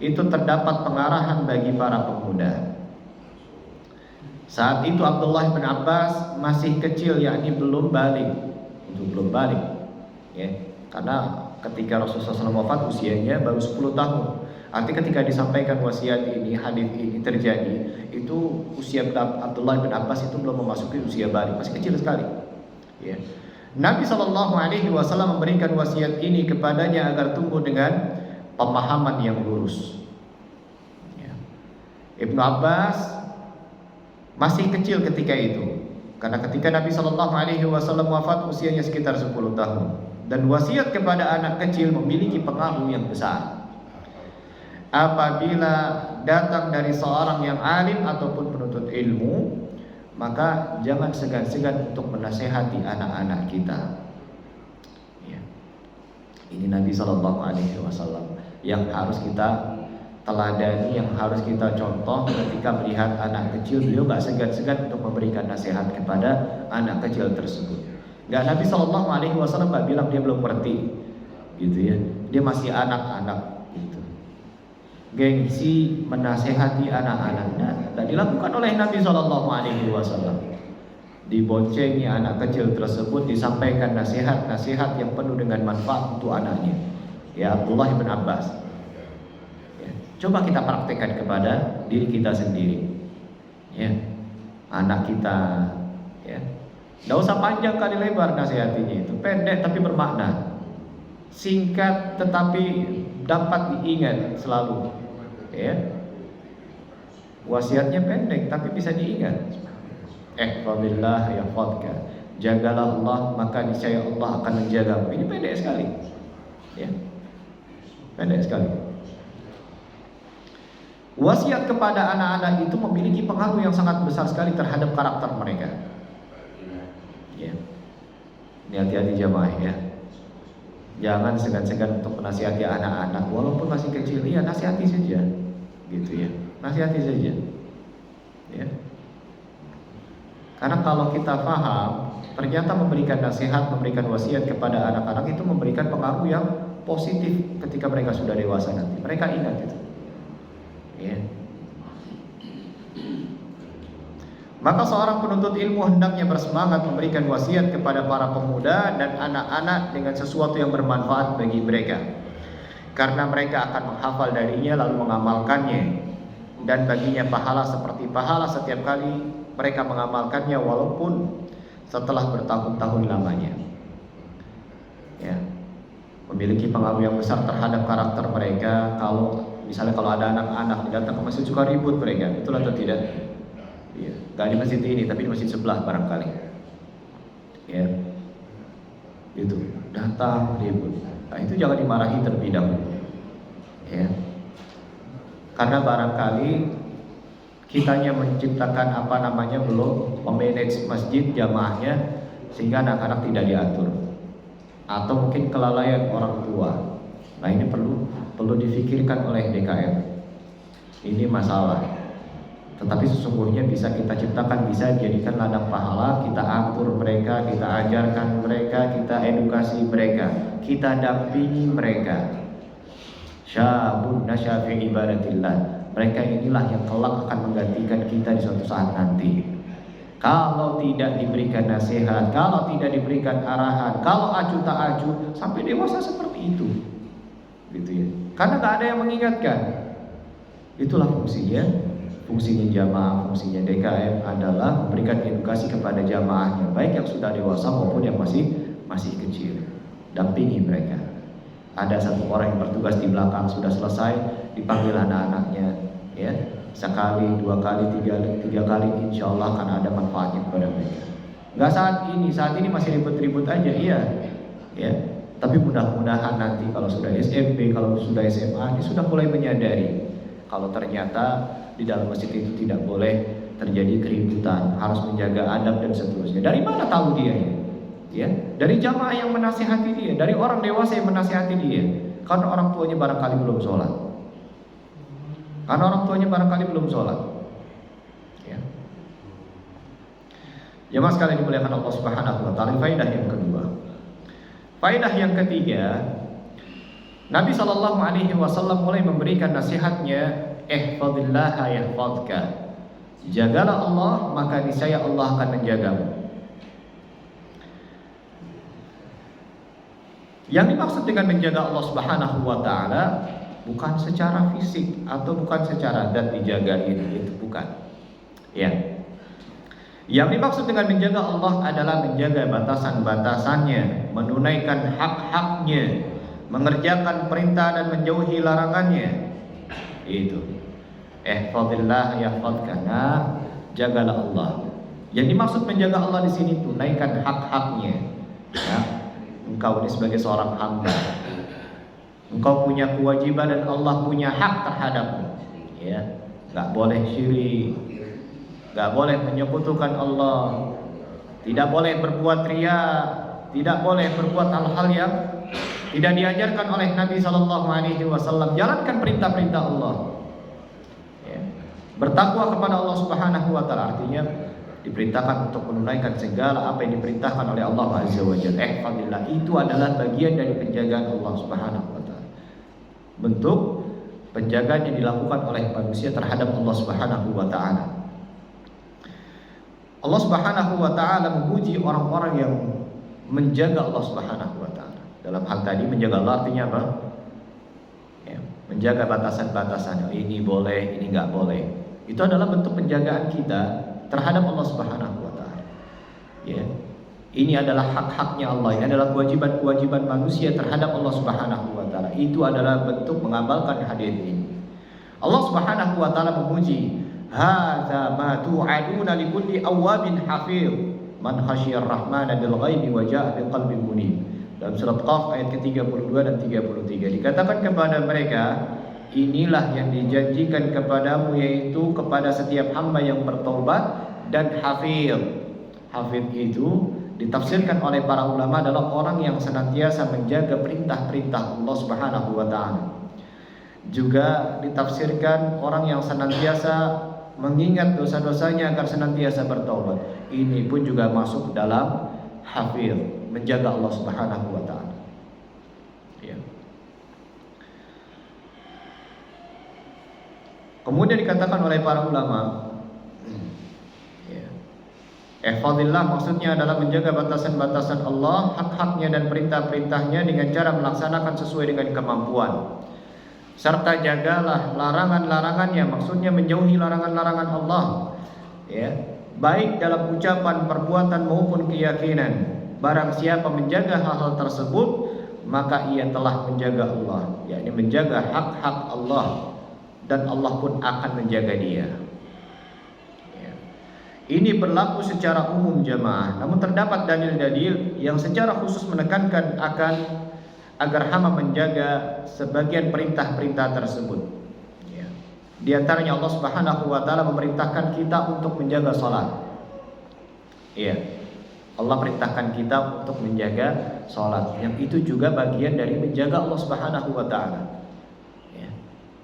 itu terdapat pengarahan bagi para pemuda. Saat itu Abdullah bin Abbas masih kecil, yakni belum balik, ya, karena ketika Rasulullah SAW wafat usianya baru 10 tahun. Artinya ketika disampaikan wasiat ini, hadis ini terjadi, itu usia Abdullah bin Abbas itu belum memasuki usia balik, masih kecil sekali. Ya. Nabi Shallallahu Alaihi Wasallam memberikan wasiat ini kepadanya agar tumbuh dengan pemahaman yang lurus. Ya. Ibnu Abbas masih kecil ketika itu, karena ketika Nabi Shallallahu Alaihi Wasallam wafat usianya sekitar 10 tahun, dan wasiat kepada anak kecil memiliki pengaruh yang besar. Apabila datang dari seorang yang alim ataupun penuntut ilmu, maka jangan segan-segan untuk menasehati anak-anak kita. Ya. Ini Nabi Shallallahu Alaihi Wasallam yang harus kita teladani, yang harus kita contoh ketika melihat anak kecil. Beliau gak segan-segan untuk memberikan nasihat kepada anak kecil tersebut. Gak, Nabi Shallallahu Alaihi Wasallam gak bilang dia belum ngerti, gitu ya. Dia masih anak-anak. Gengsi menasehati anak-anaknya dan dilakukan oleh Nabi Shallallahu Alaihi Wasallam. Diboncengi anak kecil tersebut, disampaikan nasihat-nasihat yang penuh dengan manfaat untuk anaknya. Ya, Abdullah bin Abbas. Ya, coba kita praktekkan kepada diri kita sendiri. Ya, anak kita. Ya, tidak usah panjang kali lebar nasihatinya, itu pendek tapi bermakna, singkat tetapi dapat diingat selalu. Ya, wasiatnya pendek tapi bisa diingat. Ihfazillah yahfazka, jagalah Allah maka niscaya Allah akan menjagamu. Ini pendek sekali. Ya, pendek sekali. Wasiat kepada anak-anak itu memiliki pengaruh yang sangat besar sekali terhadap karakter mereka. Ya. Ini hati-hati jamaah ya. Jangan segan-segan untuk menasihati anak-anak walaupun masih kecil. Iya, nasihati saja. Gitu ya. Nasihati saja. Ya. Karena kalau kita paham, ternyata memberikan nasihat, memberikan wasiat kepada anak-anak itu memberikan pengaruh yang positif ketika mereka sudah dewasa nanti. Mereka ingat itu. Ya. Maka seorang penuntut ilmu hendaknya bersemangat memberikan wasiat kepada para pemuda dan anak-anak dengan sesuatu yang bermanfaat bagi mereka, karena mereka akan menghafal darinya lalu mengamalkannya, dan baginya pahala seperti pahala setiap kali mereka mengamalkannya walaupun setelah bertahun-tahun lamanya. Ya. Memiliki pengaruh yang besar terhadap karakter mereka. Misalnya kalau ada anak-anak datang ke masjid suka ribut mereka, betul atau tidak? Ya, gak di masjid ini tapi di masjid sebelah barangkali. Ya, itu datang ribut. Nah, itu jangan dimarahi terlebih dahulu. Ya, karena barangkali kitanya menciptakan belum memanage masjid jamaahnya sehingga anak-anak tidak diatur, atau mungkin kelalaian orang tua. Nah, ini perlu difikirkan oleh DKM. Ini masalah. Tetapi sesungguhnya bisa kita ciptakan, bisa jadikan ladang pahala. Kita atur mereka, kita ajarkan mereka, kita edukasi mereka, kita dampingi mereka. Syabun nasya fi ibadatillah. Mereka inilah yang kelak akan menggantikan kita di suatu saat nanti. Kalau tidak diberikan nasihat, kalau tidak diberikan arahan, kalau acuh tak acuh sampai dewasa seperti itu, gitu ya. Karena nggak ada yang mengingatkan. Itulah fungsinya jamaah, fungsinya DKM adalah memberikan edukasi kepada jamaahnya, baik yang sudah dewasa maupun yang masih kecil. Dampingi mereka. Ada satu orang yang bertugas di belakang, sudah selesai dipanggil anak-anaknya, ya. Sekali, dua kali, tiga kali, insya Allah akan ada manfaatnya kepada mereka. Nggak saat ini masih ribut-ribut aja, iya, ya. Tapi mudah-mudahan nanti kalau sudah SMP, kalau sudah SMA, dia sudah mulai menyadari kalau ternyata di dalam masjid itu tidak boleh terjadi keributan, harus menjaga adab dan seterusnya. Dari mana tahu dia ya? Ya, dari jamaah yang menasihati dia, dari orang dewasa yang menasihati dia. Karena orang tuanya barangkali belum sholat. Ya. Jamaah sekalian dimuliakan Allah Subhanahu wa taala. Faedah yang kedua. Faedah yang ketiga, Nabi sallallahu alaihi wasallam mulai memberikan nasihatnya, ihfazillaha yahfazka. Jagalah Allah, maka niscaya Allah akan menjagamu. Yang dimaksud dengan menjaga Allah Subhanahu wa taala bukan secara fisik atau bukan secara zat dijagain, itu bukan. Ya. Yang dimaksud dengan menjaga Allah adalah menjaga batasan-batasannya, menunaikan hak-haknya, mengerjakan perintah dan menjauhi larangannya. Itu. Ihfazillah yahfazka. Jagalah Allah. Yang dimaksud menjaga Allah di sini tunaikan hak-haknya. Ya. Engkau ini sebagai seorang hamba, engkau punya kewajiban dan Allah punya hak terhadapmu. Ya, nggak boleh syirik, nggak boleh menyekutukan Allah, tidak boleh berbuat riya, tidak boleh berbuat hal-hal yang tidak diajarkan oleh Nabi Sallallahu Alaihi Wasallam. Jalankan perintah-perintah Allah. Ya. Bertakwa kepada Allah Subhanahu Wa Taala artinya diperintahkan untuk menunaikan segala apa yang diperintahkan oleh Allah Azza wa Jalla. Ihfazillah, itu adalah bagian dari penjagaan Allah Subhanahu wa taala. Bentuk penjagaan yang dilakukan oleh manusia terhadap Allah Subhanahu wa taala. Allah Subhanahu wa taala memuji orang-orang yang menjaga Allah Subhanahu wa taala. Dalam hal tadi menjaga Allah artinya apa? Ya, menjaga batasan-batasan. Ini boleh, ini enggak boleh. Itu adalah bentuk penjagaan kita terhadap Allah Subhanahu wa taala. Ya. Ini adalah hak-haknya Allah, ini adalah kewajiban-kewajiban manusia terhadap Allah Subhanahu wa taala. Itu adalah bentuk mengamalkan hadis ini. Allah Subhanahu wa taala memuji, "Hadza ma tu'aduna likulli awwabin hafiz, man khasyiyar rahmana bil ghaibi wa jaa'a biqalbin munib." Dalam surat Qaf ayat ke-32 dan 33 dikatakan kepada mereka, inilah yang dijanjikan kepadamu, yaitu kepada setiap hamba yang bertaubat dan hafidh. Hafidh itu ditafsirkan oleh para ulama adalah orang yang senantiasa menjaga perintah-perintah Allah Subhanahu wa taala. Juga ditafsirkan orang yang senantiasa mengingat dosa-dosanya agar senantiasa bertaubat. Ini pun juga masuk dalam hafidh, menjaga Allah Subhanahu wa taala. Ya. Kemudian dikatakan oleh para ulama, ihfazillah maksudnya adalah menjaga batasan-batasan Allah, hak-haknya dan perintah-perintahnya dengan cara melaksanakan sesuai dengan kemampuan. Serta jagalah larangan-larangannya, maksudnya menjauhi larangan-larangan Allah. Ya, baik dalam ucapan, perbuatan maupun keyakinan. Barang siapa menjaga hal-hal tersebut, maka ia telah menjaga Allah, yakni menjaga hak-hak Allah, dan Allah pun akan menjaga dia. Ini berlaku secara umum jamaah. Namun terdapat dalil-dalil yang secara khusus menekankan agar hamba menjaga sebagian perintah-perintah tersebut. Di antaranya Allah Subhanahu wa taala memerintahkan kita untuk menjaga salat. Allah perintahkan kita untuk menjaga salat. Yang itu juga bagian dari menjaga Allah Subhanahu wa taala.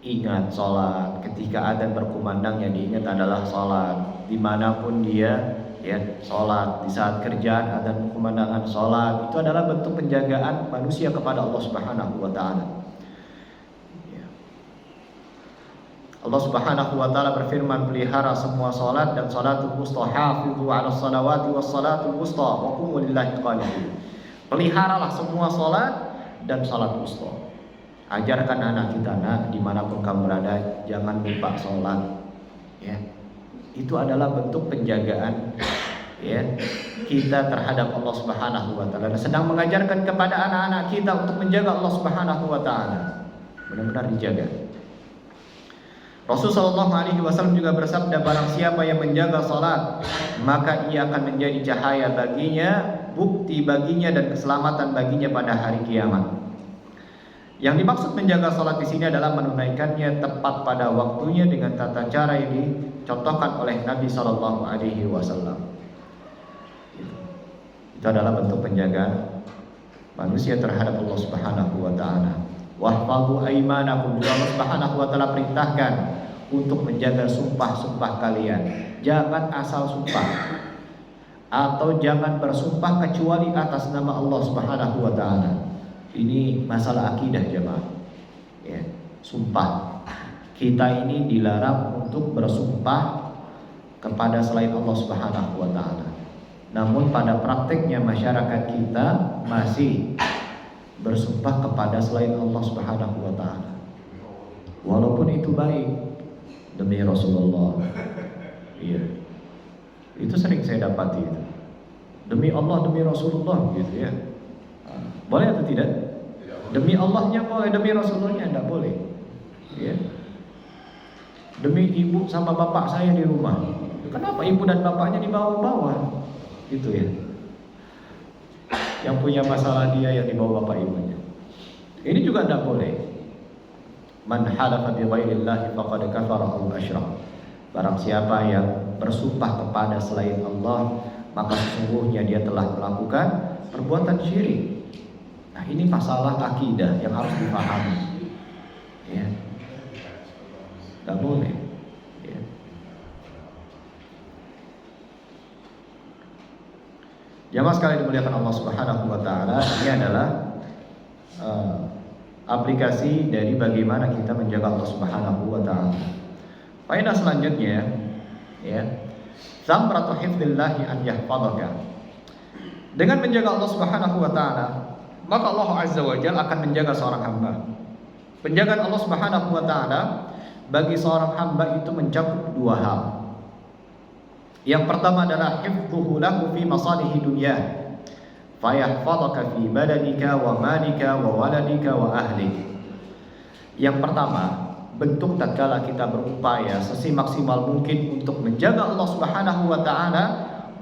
Ingat salat, ketika adzan berkumandang yang diingat adalah salat. Dimanapun dia, salat. Di saat kerjaan adzan berkumandang salat. Itu adalah bentuk penjagaan manusia kepada Allah Subhanahu wa taala. Allah Subhanahu wa taala berfirman, pelihara semua salat dan salatul wusta, hafizu 'alas salawati was salatul wusta wa qumu lillahi qanitin. Peliharalah semua salat dan salat wusta. Ajarkan anak kita, nak, dimanapun kamu berada, jangan lupa sholat. Itu adalah bentuk penjagaan kita terhadap Allah Subhanahu wa taala. Dan sedang mengajarkan kepada anak-anak kita untuk menjaga Allah Subhanahu wa taala. Benar-benar dijaga. Rasulullah SAW juga bersabda, barang siapa yang menjaga sholat, maka ia akan menjadi cahaya baginya, bukti baginya, dan keselamatan baginya pada hari kiamat. Yang dimaksud menjaga salat di sini adalah menunaikannya tepat pada waktunya dengan tata cara yang dicontohkan oleh Nabi Shallallahu Alaihi Wasallam. Itu adalah bentuk penjagaan manusia terhadap Allah Subhanahu Wa Taala. Wahfadhu aimanakum, juga Allah Subhanahu Wa Taala perintahkan untuk menjaga sumpah-sumpah kalian. Jangan asal sumpah atau jangan bersumpah kecuali atas nama Allah Subhanahu Wa Taala. Ini masalah akidah jemaah. Sumpah. Kita ini dilarang untuk bersumpah kepada selain Allah Subhanahu wa taala. Namun pada prakteknya masyarakat kita masih bersumpah kepada selain Allah Subhanahu wa taala. Walaupun itu baik, demi Rasulullah. Itu sering saya dapati itu. Demi Allah, demi Rasulullah gitu ya. Boleh atau tidak? Demi Allahnya boleh, demi Rasulullahnya tidak boleh. Demi ibu sama bapak saya di rumah. Kenapa ibu dan bapaknya dibawa-bawa? Gitu ya. Yang punya masalah dia yang dibawa bapak ibunya. Ini juga tidak boleh. Man halafa bi ghairillahi faqad kafara aw asyrak. Barang siapa yang bersumpah kepada selain Allah, maka sesungguhnya dia telah melakukan perbuatan syirik. Nah, ini masalah akidah yang harus dipahami. Gak boleh. Jamaah sekalian dimuliakan Allah Subhanahu wa taala, ini adalah aplikasi dari bagaimana kita menjaga Allah Subhanahu wa taala. Faedah selanjutnya, zamratu hifdzillahi an yahfadzaka. Dengan menjaga Allah Subhanahu wa taala, maka Allah Azza wa Jalla akan menjaga seorang hamba. Penjagaan Allah Subhanahu wa taala bagi seorang hamba itu mencakup dua hal. Yang pertama adalah hifdzuhu lahu fi masalihi dunya, fayahfadzaka fi badanika wa malika wa waladika wa ahlik. Yang pertama, bentuk tatkala kita berupaya semaksimal mungkin untuk menjaga Allah Subhanahu wa taala,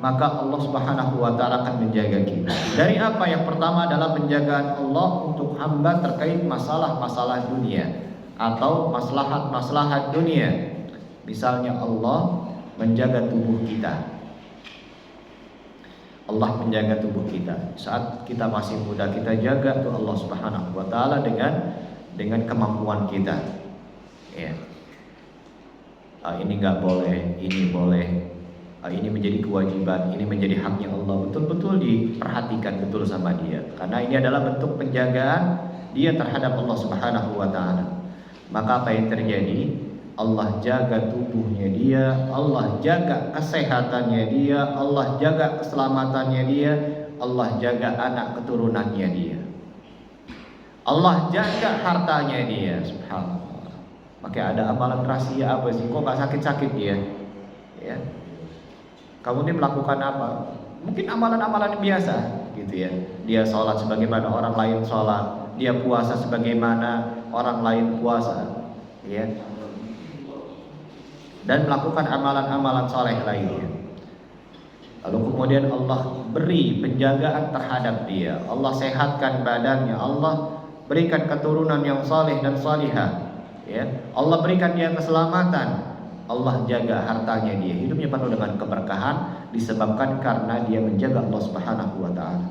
maka Allah Subhanahu wa taala akan menjaga kita. Dari apa? Yang pertama adalah penjagaan Allah untuk hamba terkait masalah-masalah dunia. atau maslahat-maslahat dunia. Misalnya Allah menjaga tubuh kita. Allah menjaga tubuh kita. Saat kita masih muda, kita jaga tuh Allah Subhanahu wa taala dengan kemampuan kita. Ya. Ini nggak boleh, ini boleh. Ini menjadi kewajiban, ini menjadi haknya Allah. Betul-betul diperhatikan betul sama dia. Karena ini adalah bentuk penjagaan dia terhadap Allah Subhanahu wa taala. Maka apa yang terjadi? Allah jaga tubuhnya dia, Allah jaga kesehatannya dia, Allah jaga keselamatannya dia, Allah jaga anak keturunannya dia, Allah jaga hartanya dia. Subhanallah. Maka ada amalan rahasia apa sih? Kok gak sakit-sakit dia? Ya. Kamu ini melakukan apa? Mungkin amalan-amalan biasa gitu ya. Dia sholat sebagaimana orang lain sholat, dia puasa sebagaimana orang lain puasa, ya. Dan melakukan amalan-amalan soleh lainnya. Lalu kemudian Allah beri penjagaan terhadap dia, Allah sehatkan badannya, Allah berikan keturunan yang soleh dan solihah, ya. Allah berikan dia keselamatan, Allah jaga hartanya dia, hidupnya penuh dengan keberkahan disebabkan karena dia menjaga Allah Subhanahu wa taala.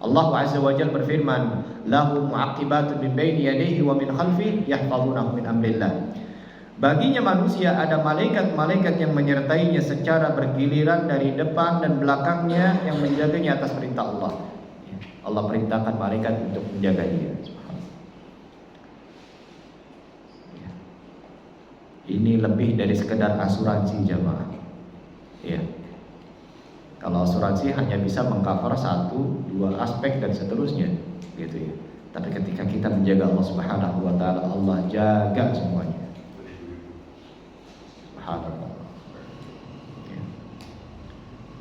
Allah Azza wa Jalla berfirman, lahu mu'aqibatun min baini yadayhi wa min khalfihi yahfazunahu min amrillah. Baginya manusia ada malaikat-malaikat yang menyertainya secara bergiliran dari depan dan belakangnya yang menjaganya atas perintah Allah. Allah perintahkan malaikat untuk menjaga dia. Ini lebih dari sekedar asuransi jamaah. Ya. Kalau asuransi hanya bisa mengcover 1-2 aspek dan seterusnya, gitu ya. Tapi ketika kita menjaga Allah Subhanahu wa taala, Allah jaga semuanya. Subhanallah. Ya.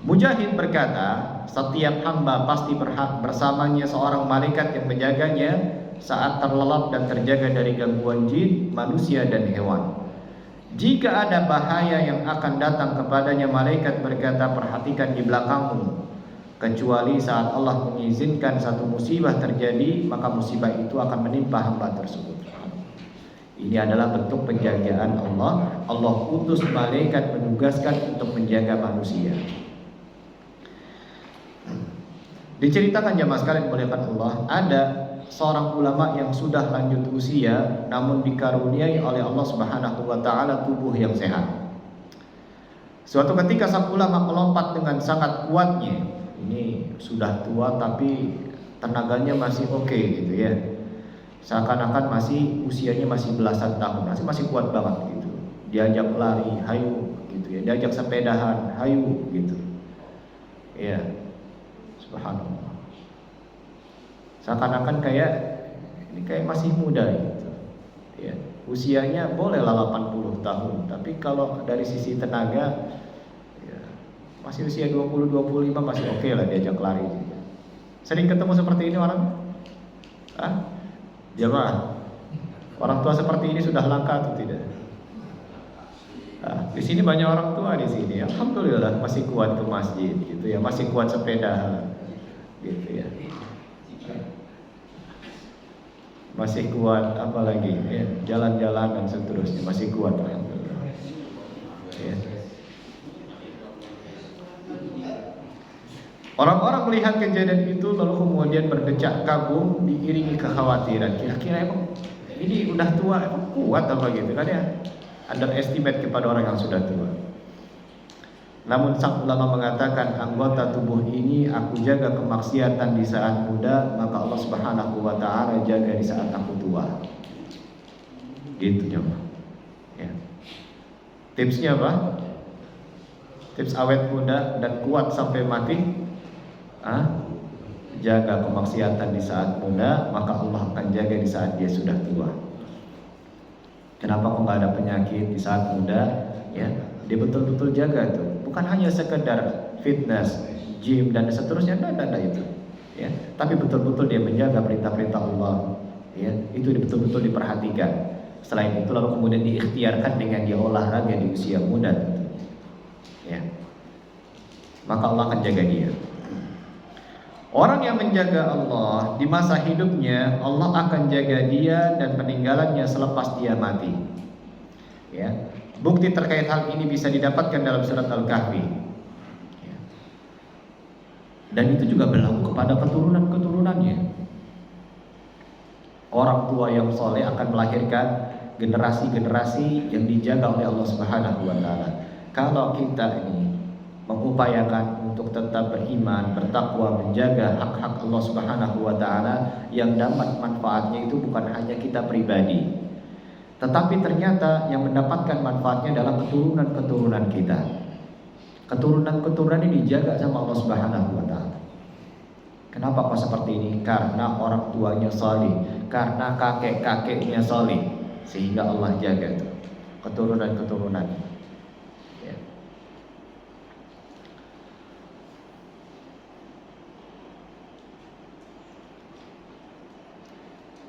Mujahid berkata, setiap hamba pasti berhak bersamanya seorang malaikat yang menjaganya saat terlelap dan terjaga dari gangguan jin, manusia dan hewan. Jika ada bahaya yang akan datang kepadanya, malaikat berkata, perhatikan di belakangmu. Kecuali saat Allah mengizinkan satu musibah terjadi, maka musibah itu akan menimpa hamba tersebut. Ini adalah bentuk penjagaan Allah. Allah utus malaikat menugaskan untuk menjaga manusia. Diceritakan jamaah sekalian dimuliakan Allah, ada seorang ulama yang sudah lanjut usia namun dikaruniai oleh Allah Subhanahu wa taala tubuh yang sehat. Suatu ketika sang ulama melompat dengan sangat kuatnya. Ini sudah tua tapi tenaganya masih oke gitu ya. Seakan-akan masih usianya masih belasan tahun, masih kuat banget gitu. Diajak lari, hayu gitu ya. Diajak sepedahan, hayu gitu. Ya. Subhanallah. Seakan-akan ini kayak masih muda gitu. Ya, usianya bolehlah 80 tahun, tapi kalau dari sisi tenaga ya, masih usia 20-25 masih oke lah diajak lari. Sering ketemu seperti ini orang? Jamaah, orang tua seperti ini sudah langka atau tidak? Di sini banyak orang tua di sini. Alhamdulillah masih kuat ke masjid gitu ya, masih kuat sepeda gitu ya. Masih kuat apalagi ya, jalan-jalan dan seterusnya masih kuat alhamdulillah. Ya. Orang-orang melihat kejadian itu lalu kemudian berdecak kagum diiringi kekhawatiran. Kira-kira emang ini udah tua emang kuat apa gitu kan ya? Underestimate kepada orang yang sudah tua. Namun sang ulama mengatakan, anggota tubuh ini aku jaga kemaksiatan di saat muda, maka Allah Subhanahu wa taala jaga di saat aku tua. Gitu jemaah. Ya. Tipsnya apa? Tips awet muda dan kuat sampai mati. Jaga kemaksiatan di saat muda, maka Allah akan jaga di saat dia sudah tua. Kenapa kok nggak ada penyakit di saat muda? Ya, dia betul-betul jaga tuh. Bukan hanya sekedar fitness, gym dan seterusnya, ada itu. Ya, tapi betul-betul dia menjaga perintah-perintah Allah. Ya, itu betul-betul diperhatikan. Selain itu lalu kemudian diikhtiarkan dengan dia olahraga di usia muda. Ya, maka Allah akan jaga dia. Orang yang menjaga Allah di masa hidupnya, Allah akan jaga dia dan peninggalannya selepas dia mati. Ya. Bukti terkait hal ini bisa didapatkan dalam surat Al-Kahfi. Ya. Dan itu juga berlaku kepada keturunan-keturunannya. Orang tua yang soleh akan melahirkan generasi-generasi yang dijaga oleh Allah Subhanahu wa taala. Kalau kita ini mengupayakan untuk tetap beriman, bertakwa, menjaga hak-hak Allah Subhanahu wa taala, yang dapat manfaatnya itu bukan hanya kita pribadi, tetapi ternyata yang mendapatkan manfaatnya adalah keturunan-keturunan kita. Keturunan-keturunan ini dijaga sama Allah Subhanahu wa taala. Kenapa kok seperti ini? Karena orang tuanya saleh, karena kakek-kakeknya saleh, sehingga Allah jaga itu keturunan-keturunan. Ya.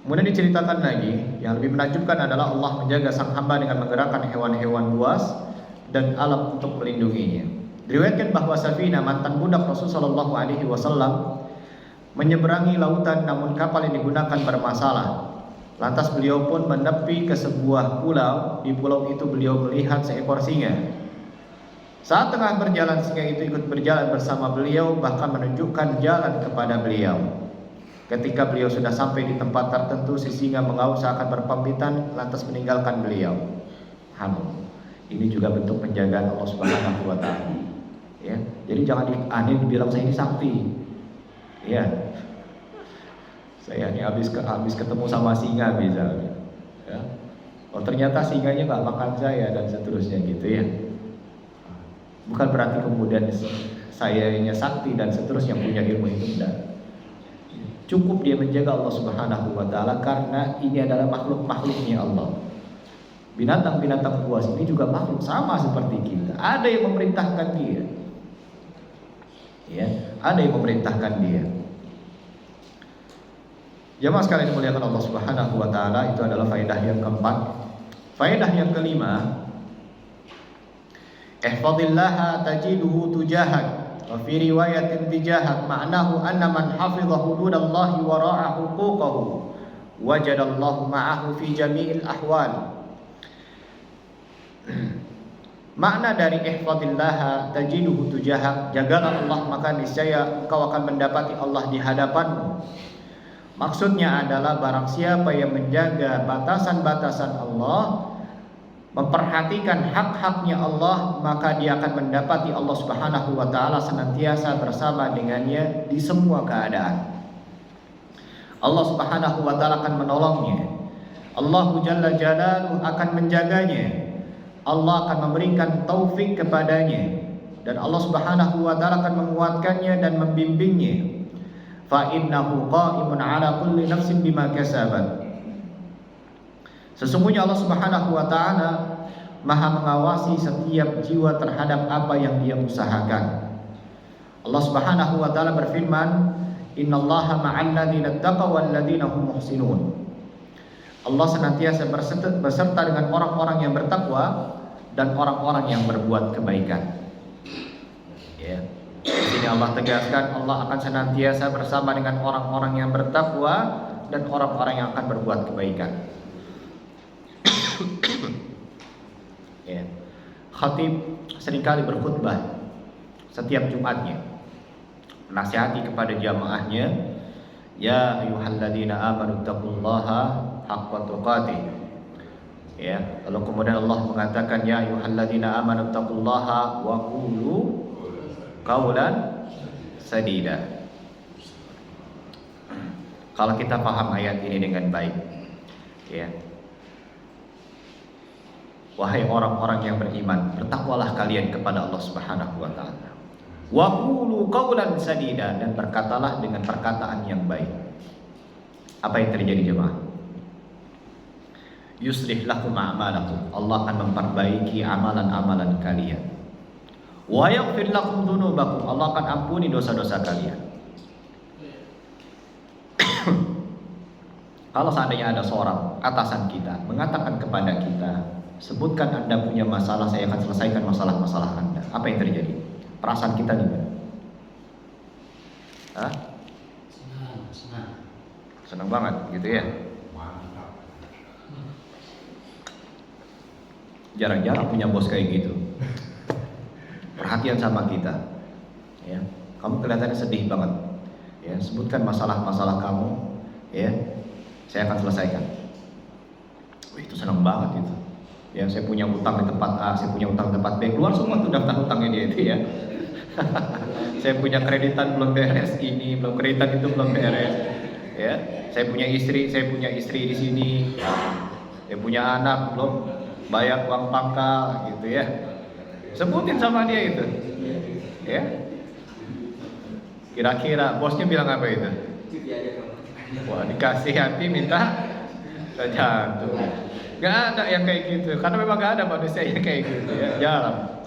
Kemudian diceritakan lagi, yang lebih menakjubkan adalah Allah menjaga sang hamba dengan menggerakkan hewan-hewan buas dan alat untuk melindunginya. Diriwayatkan bahwa Safinah, mantan budak Rasul sallallahu alaihi wasallam, menyeberangi lautan namun kapal yang digunakan bermasalah. Lantas beliau pun menepi ke sebuah pulau. Di pulau itu beliau melihat seekor singa. Saat tengah berjalan, singa itu ikut berjalan bersama beliau, bahkan menunjukkan jalan kepada beliau. Ketika beliau sudah sampai di tempat tertentu, si singa mengaum seakan berpamitan, lantas meninggalkan beliau. Ini juga bentuk penjagaan Allah Subhanahu wa taala. Ya, jadi jangan aneh dibilang saya ini sakti. Ya, saya ini habis ketemu sama singa misalnya. Ya. Oh ternyata singanya nggak makan saya dan seterusnya gitu ya. Bukan berarti kemudian sayanya sakti dan seterusnya punya ilmu itu, tidak. Cukup dia menjaga Allah Subhanahu wa taala karena ini adalah makhluk-makhluknya Allah. Binatang-binatang buas ini juga makhluk sama seperti kita. Ada yang memerintahkan dia. Ya, ada yang memerintahkan dia. Jamaah sekalian dimuliakan Allah Subhanahu wa taala, itu adalah faedah yang keempat. Faedah yang kelima, ihfazillaha tajiduhu tujahak, wa fi riwayatin tijahak, ma'nahu anna man hafidha hududallahi wa ra'a huquqahu wajadallahu ma'ahu fi jami'il ahwal. Makna dari ihfazillaha tajiduhu tujahak, jagalah Allah maka niscaya engkau akan mendapati Allah di hadapanmu. Maksudnya adalah barang siapa yang menjaga batasan-batasan Allah, memperhatikan hak-haknya Allah, maka dia akan mendapati Allah Subhanahu wa taala senantiasa bersama dengannya di semua keadaan. Allah Subhanahu wa taala akan menolongnya. Allah Jalla Jalaluhu akan menjaganya. Allah akan memberikan taufik kepadanya, dan Allah Subhanahu wa taala akan menguatkannya dan membimbingnya. Fa innahu qa'imun 'ala kulli nafsin bima kasabat. Sesungguhnya Allah Subhanahu wa taala Maha mengawasi setiap jiwa terhadap apa yang dia usahakan. Allah Subhanahu wa taala berfirman, "Innallaha ma'al ladzina taqaw wal ladzina hum muhsinun." Allah senantiasa beserta dengan orang-orang yang bertakwa dan orang-orang yang berbuat kebaikan. Ya. Di sini Allah tegaskan Allah akan senantiasa bersama dengan orang-orang yang bertakwa dan orang-orang yang akan berbuat kebaikan. Ya. Khatib seringkali berkhutbah setiap Jumatnya, menasihati kepada jamaahnya, ya ayyuhalladzina amanu taqullaha haqqa tuqatih. Ya, lalu kemudian Allah mengatakan ya ayyuhalladzina amanu taqullaha wa qulu qaulan sadida. Kalau kita paham ayat ini dengan baik, ya. Wahai orang-orang yang beriman, bertakwalah kalian kepada Allah Subhanahu wa taala. Wa qulu qaulan sadida, dan berkatalah dengan perkataan yang baik. Apa yang terjadi jemaah? Yuslih lakum a'malakum. Allah akan memperbaiki amalan-amalan kalian. Wa yaghfir lakum dzunubakum. Allah akan ampuni dosa-dosa kalian. Kalau seandainya ada seorang atasan kita mengatakan kepada kita, sebutkan Anda punya masalah, saya akan selesaikan masalah-masalah Anda. Apa yang terjadi? Perasaan kita gimana? Senang banget gitu ya. Jarang-jarang punya bos kayak gitu. Perhatian sama kita. Ya, kamu kelihatannya sedih banget. Ya, sebutkan masalah-masalah kamu, ya, saya akan selesaikan. Wih, itu senang banget itu. Ya, saya punya utang di tempat A, saya punya utang di tempat B, keluar semua tuh daftar utangnya dia itu ya. Saya punya kreditan belum beres ini, belum kreditan itu belum beres. Ya, saya punya istri di sini. Saya punya anak belum bayar uang pangkal gitu ya. Sebutin sama dia itu. Ya. Kira-kira bosnya bilang apa itu? Wah, dikasih hati minta jantung. Gak ada yang kayak gitu, karena memang gak ada manusia yang kayak gitu ya, jarang.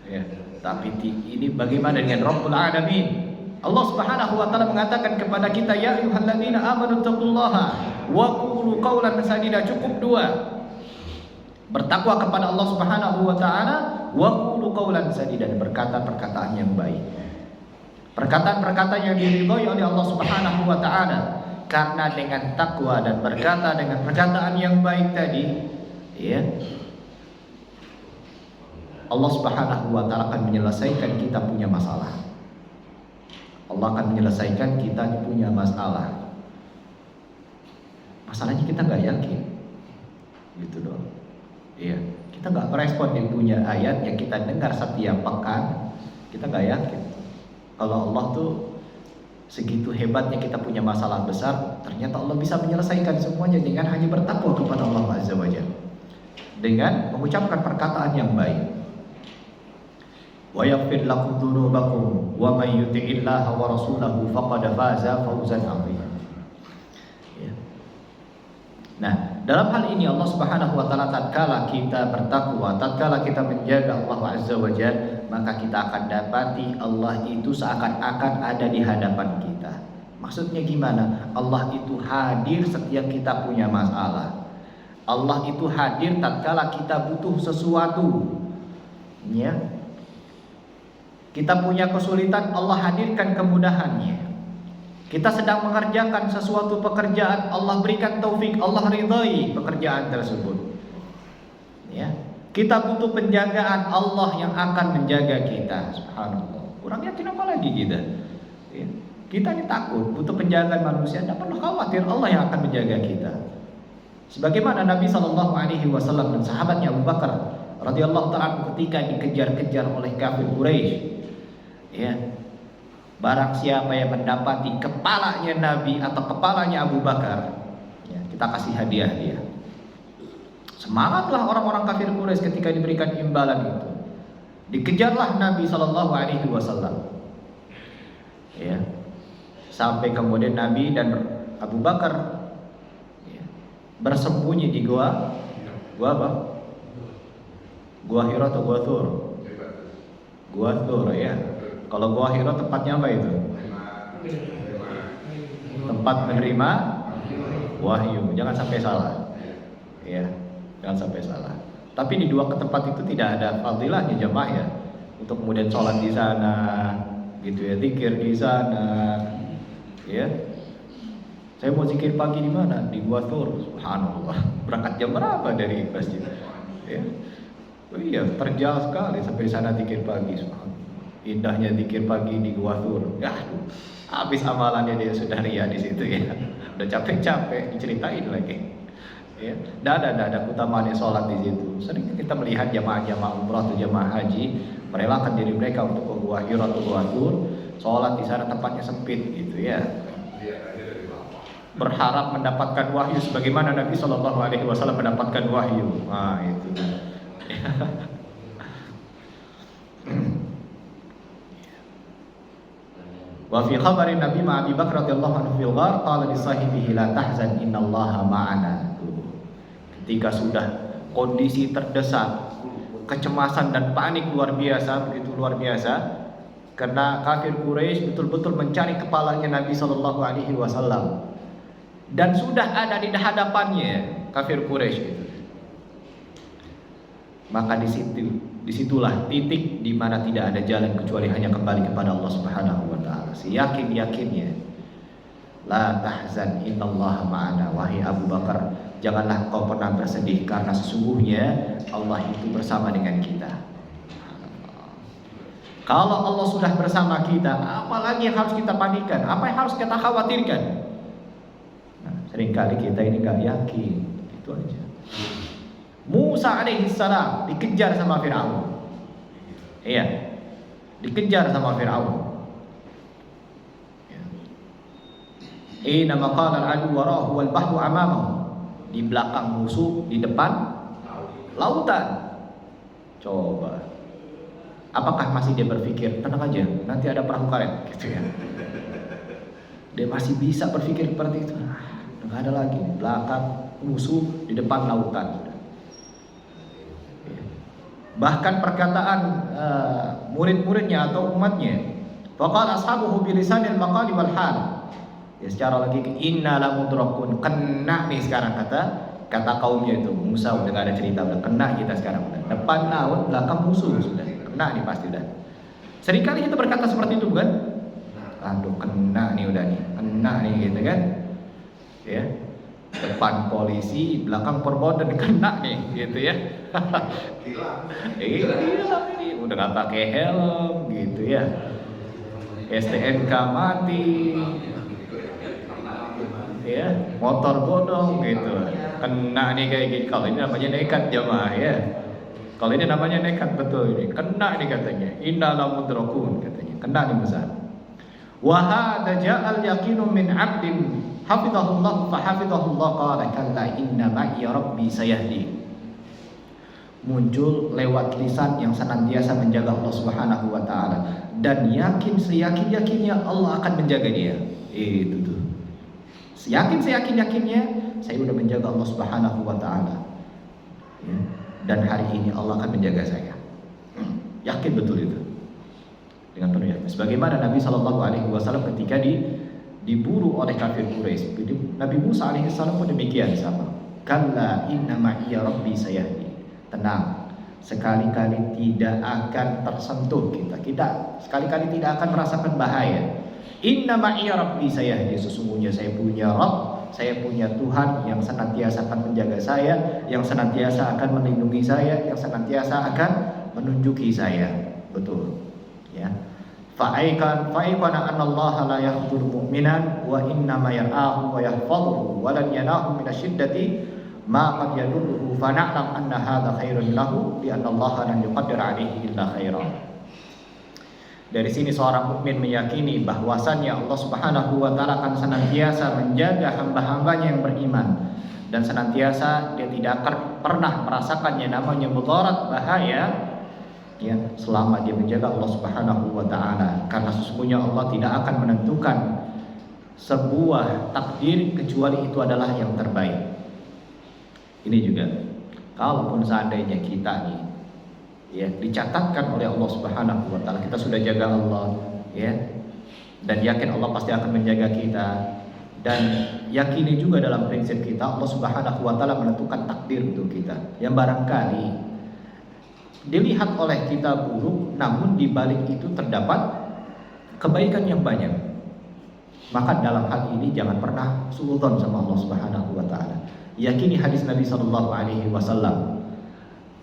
Ya. Tapi ini bagaimana dengan Rabbul Alamin? Allah Subhanahu wa taala mengatakan kepada kita, ya ayyuhalladzina amanu taqullaha wa qulu qawlan sadida. Cukup dua. Bertakwa kepada Allah Subhanahu wa taala, wa qulu qawlan sadida, berkata perkataan yang baik. Perkataan-perkataan yang diridhoi oleh Allah Subhanahu wa taala. Karena dengan takwa dan berkata dengan perkataan yang baik tadi, ya, Allah Subhanahu wa taala akan menyelesaikan kita punya masalah. Allah akan menyelesaikan kita punya masalah. Masalahnya kita nggak yakin, gitu dong. Iya, kita nggak merespon yang punya ayat yang kita dengar setiap pekan, kita nggak yakin. Kalau Allah tuh segitu hebatnya kita punya masalah besar, ternyata Allah bisa menyelesaikan semuanya dengan hanya bertakwa kepada Allah Azza wa Jalla, dengan mengucapkan perkataan yang baik. Wa yaghfir lakum dzunubakum wa may yuti'illaha wa rasulahu faqad faza fawzan 'azima. Ya. Nah, dalam hal ini Allah Subhanahu wa taala tatkala kita bertakwa, tatkala kita menjaga Allah Azza wa Jalla, maka kita akan dapati Allah itu seakan-akan ada di hadapan kita. Maksudnya gimana? Allah itu hadir setiap kita punya masalah. Allah itu hadir tatkala kita butuh sesuatu. Ya. Kita punya kesulitan, Allah hadirkan kemudahannya. Kita sedang mengerjakan sesuatu pekerjaan, Allah berikan taufik, Allah ridhai pekerjaan tersebut. Ya. Kita butuh penjagaan, Allah yang akan menjaga kita. Subhanallah. Kurang yakin apa lagi kita? Ya. Kita ini takut, butuh penjagaan manusia, tidak perlu khawatir, Allah yang akan menjaga kita. Sebagaimana Nabi SAW dan sahabatnya Abu Bakar radhiyallahu ta'ala ketika dikejar-kejar oleh kafir Quraisy. Ya, barang siapa yang mendapati kepalanya Nabi atau kepalanya Abu Bakar, ya, kita kasih hadiah dia. Semangatlah orang-orang kafir Quraisy ketika diberikan imbalan itu. Dikejarlah Nabi SAW. Ya, sampai kemudian Nabi dan Abu Bakar, ya, bersembunyi di gua apa? Gua Hira atau gua Thur? Gua Thur, ya. Kalau gua Hira tempatnya apa itu? Tempat menerima wahyu. Jangan sampai salah. Ya, jangan sampai salah. Tapi di dua tempat itu tidak ada fadilahnya jemaah ya. Untuk kemudian sholat di sana, gitu ya, zikir di sana. Ya. Saya mau zikir pagi di mana? Di Gua Thur. Subhanallah. Berangkat jam berapa dari masjid? Ya. Oh iya, terjal sekali sampai sana zikir pagi. Subhanallah. Indahnya zikir pagi di Gua Thur. Ya, habis amalannya dia sudah ria di situ ya. Udah capek-capek diceritain lagi. Ya, ada keutamaannya sholat di situ. Sering kita melihat jamaah-jamaah umrah atau jamaah haji merelakan diri mereka untuk ke Gua Hira atau Gua Thur, sholat di sana tempatnya sempit gitu ya. Berharap mendapatkan wahyu sebagaimana Nabi SAW mendapatkan wahyu. Nah, itu. Wa fi khabarin Nabi ma Abi Bakar radhiyallahu anhu fil ghar qala li sahibihi la tahzan innallaha ma'ana. Ketika sudah kondisi terdesak, kecemasan dan panik luar biasa, begitu luar biasa, karena kafir Quraisy betul-betul mencari kepalanya Nabi sallallahu alaihi wasallam. Dan sudah ada di hadapannya kafir Quraisy itu. Maka disitulah titik di mana tidak ada jalan kecuali hanya kembali kepada Allah Subhanahu wa taala. Yakin-yakinnya La tahzan innallaha ma'ana. Wahai Abu Bakar, janganlah kau pernah bersedih karena sesungguhnya Allah itu bersama dengan kita. Kalau Allah sudah bersama kita, apalagi yang harus kita panikkan? Apa yang harus kita khawatirkan? Nah, seringkali kita ini gak yakin. Itu aja. Musa alaihissalam dikejar sama Fir'aun. Iya, dikejar sama Fir'aun. Ina maqala al-adu warahu wal bahru amamahu. Di belakang musuh, di depan lautan. Coba, apakah masih dia berpikir tenang aja, nanti ada perahu karet gitu ya? Dia masih bisa berpikir seperti itu? Nggak ada lagi. Di belakang musuh, di depan lautan. Bahkan perkataan murid-muridnya atau umatnya, faqala ashabuhu bilisanil maqali wal hal. Ya, secara logik inna lamudrakun, kena nih sekarang kata kaumnya itu. Musa udah gak ada cerita, udah kena kita sekarang, udah depan laut, belakang musuh, sudah kena nih pasti udah. Seringkali kita berkata seperti itu bukan? Aduh, kena nih udah nih, kena nih gitu kan? Ya, depan polisi, belakang perboden, kena nih gitu ya. Hilang ini, udah gak pakai helm gitu ya. STNK mati. Ya, motor bodong gitu, kena nih kayak gitu. Kalau ini namanya nekat jamaah ya. Kalau ini namanya nekat betul ini, kena nih katanya. Inna lamudrakun katanya, kena nih besar. Wa hadza ja'al yaqinu min 'abdin hafizahullah fa hafizahullah qala kalla inna ma'i rabbi sayahdi. Muncul lewat lisan yang senantiasa menjaga Allah Subhanahu wa taala dan yakin seyakin-yakinnya Allah akan menjaga dia. Itu tuh. Seyakin-yakinnya saya udah menjaga Allah Subhanahu wa taala. Ya. Dan hari ini Allah akan menjaga saya. Yakin betul itu. Dengan penuh yakin. Sebagaimana Nabi sallallahu alaihi wasallam ketika diburu oleh kafir Quraisy. Nabi Musa alaihi salam pun demikian sama. Kalla inna ma'iya rabbi sayahdi. Tenang. Sekali-kali tidak akan tersentuh kita sekali-kali tidak akan merasakan bahaya. Inna ma'iya rabbi sayahdi, sesungguhnya saya punya Rabb, saya punya Tuhan yang senantiasa akan menjaga saya, yang senantiasa akan melindungi saya, yang senantiasa akan menunjuki saya. Betul. Ya. Fa'aikana anna Allah la yahdhur mu'minan wa inna ma yar'ahu wa yahfadhuhu wa lan yanahu min asyiddati ma qad yadurruhu fa na'lam anna hadha khairun lahu li anna Allah lan yuqaddir 'alaihi illa khairan. Dari sini seorang mukmin meyakini bahwasannya Allah Subhanahu wa taala akan senantiasa menjaga hamba-hambanya yang beriman dan senantiasa dia tidak akan pernah merasakan yang namanya mudarat, bahaya ya, selama dia menjaga Allah Subhanahu wa taala, karena sesungguhnya Allah tidak akan menentukan sebuah takdir kecuali itu adalah yang terbaik. Ini juga kalaupun seandainya kita nih ya dicatatkan oleh Allah Subhanahu wa taala kita sudah jaga Allah ya, dan yakin Allah pasti akan menjaga kita, dan yakini juga dalam prinsip kita Allah Subhanahu wa taala menentukan takdir untuk kita yang barangkali dilihat oleh kita buruk, namun di balik itu terdapat kebaikan yang banyak. Maka dalam hal ini jangan pernah suudzon sama Allah Subhanahu wa taala. Yakini hadis Nabi sallallahu alaihi wasallam,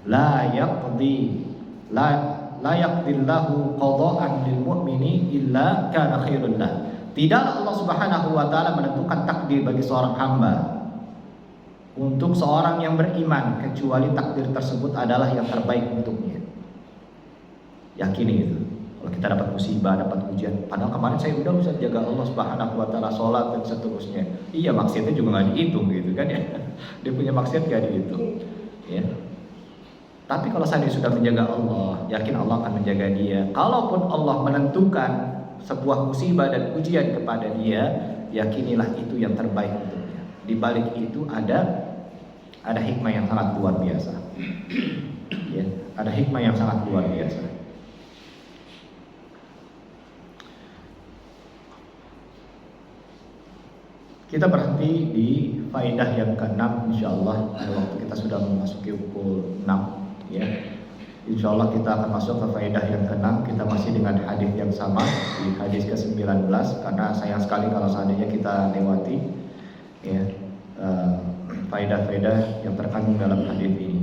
la yaqdillahu qada'an lil mu'mini illa kana khairun lah. Tidaklah Allah Subhanahu wa taala menentukan takdir bagi seorang hamba untuk seorang yang beriman kecuali takdir tersebut adalah yang terbaik untuknya. Yakini itu. Kalau kita dapat musibah, dapat ujian, padahal kemarin saya udah bisa jaga Allah Subhanahu wa taala, sholat dan seterusnya. Iya, maksiatnya juga nggak dihitung gitu kan ya. Dia punya maksiat nggak dihitung. Ya. Tapi kalau saya sudah menjaga Allah, yakin Allah akan menjaga dia. Kalaupun Allah menentukan sebuah musibah dan ujian kepada dia, yakinilah itu yang terbaik untuknya. Di balik itu ada hikmah yang sangat luar biasa. Ya, ada hikmah yang sangat luar biasa. Kita berhenti di faedah yang ke-6 insyaallah. Pada waktu kita sudah memasuki pukul 6 ya. Insya Allah kita akan masuk ke faedah yang ke-6. Kita masih dengan hadis yang sama, di hadis ke-19, karena sayang sekali kalau seandainya kita lewati ya, faedah-faedah yang terkandung dalam hadis ini.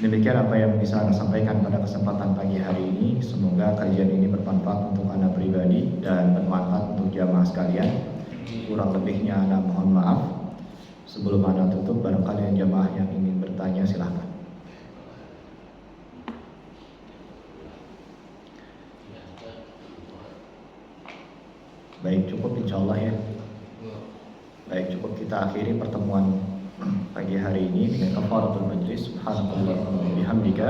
Demikian apa yang bisa Anda sampaikan pada kesempatan pagi hari ini. Semoga kajian ini bermanfaat untuk Anda pribadi dan bermanfaat untuk jamaah sekalian. Kurang lebihnya Anda mohon maaf. Sebelum Anda tutup, barangkali yang jamaah yang ingin bertanya silahkan. Baik, cukup insya Allah ya. Baik, cukup kita akhiri pertemuan pagi hari ini dengan kafaratul majlis. Subhanallah wa bihamdika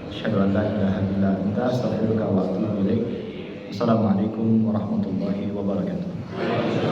asyhadu an la ilaha illa anta astaghfiruka wa atubu ilaik. Assalamualaikum warahmatullahi wabarakatuh.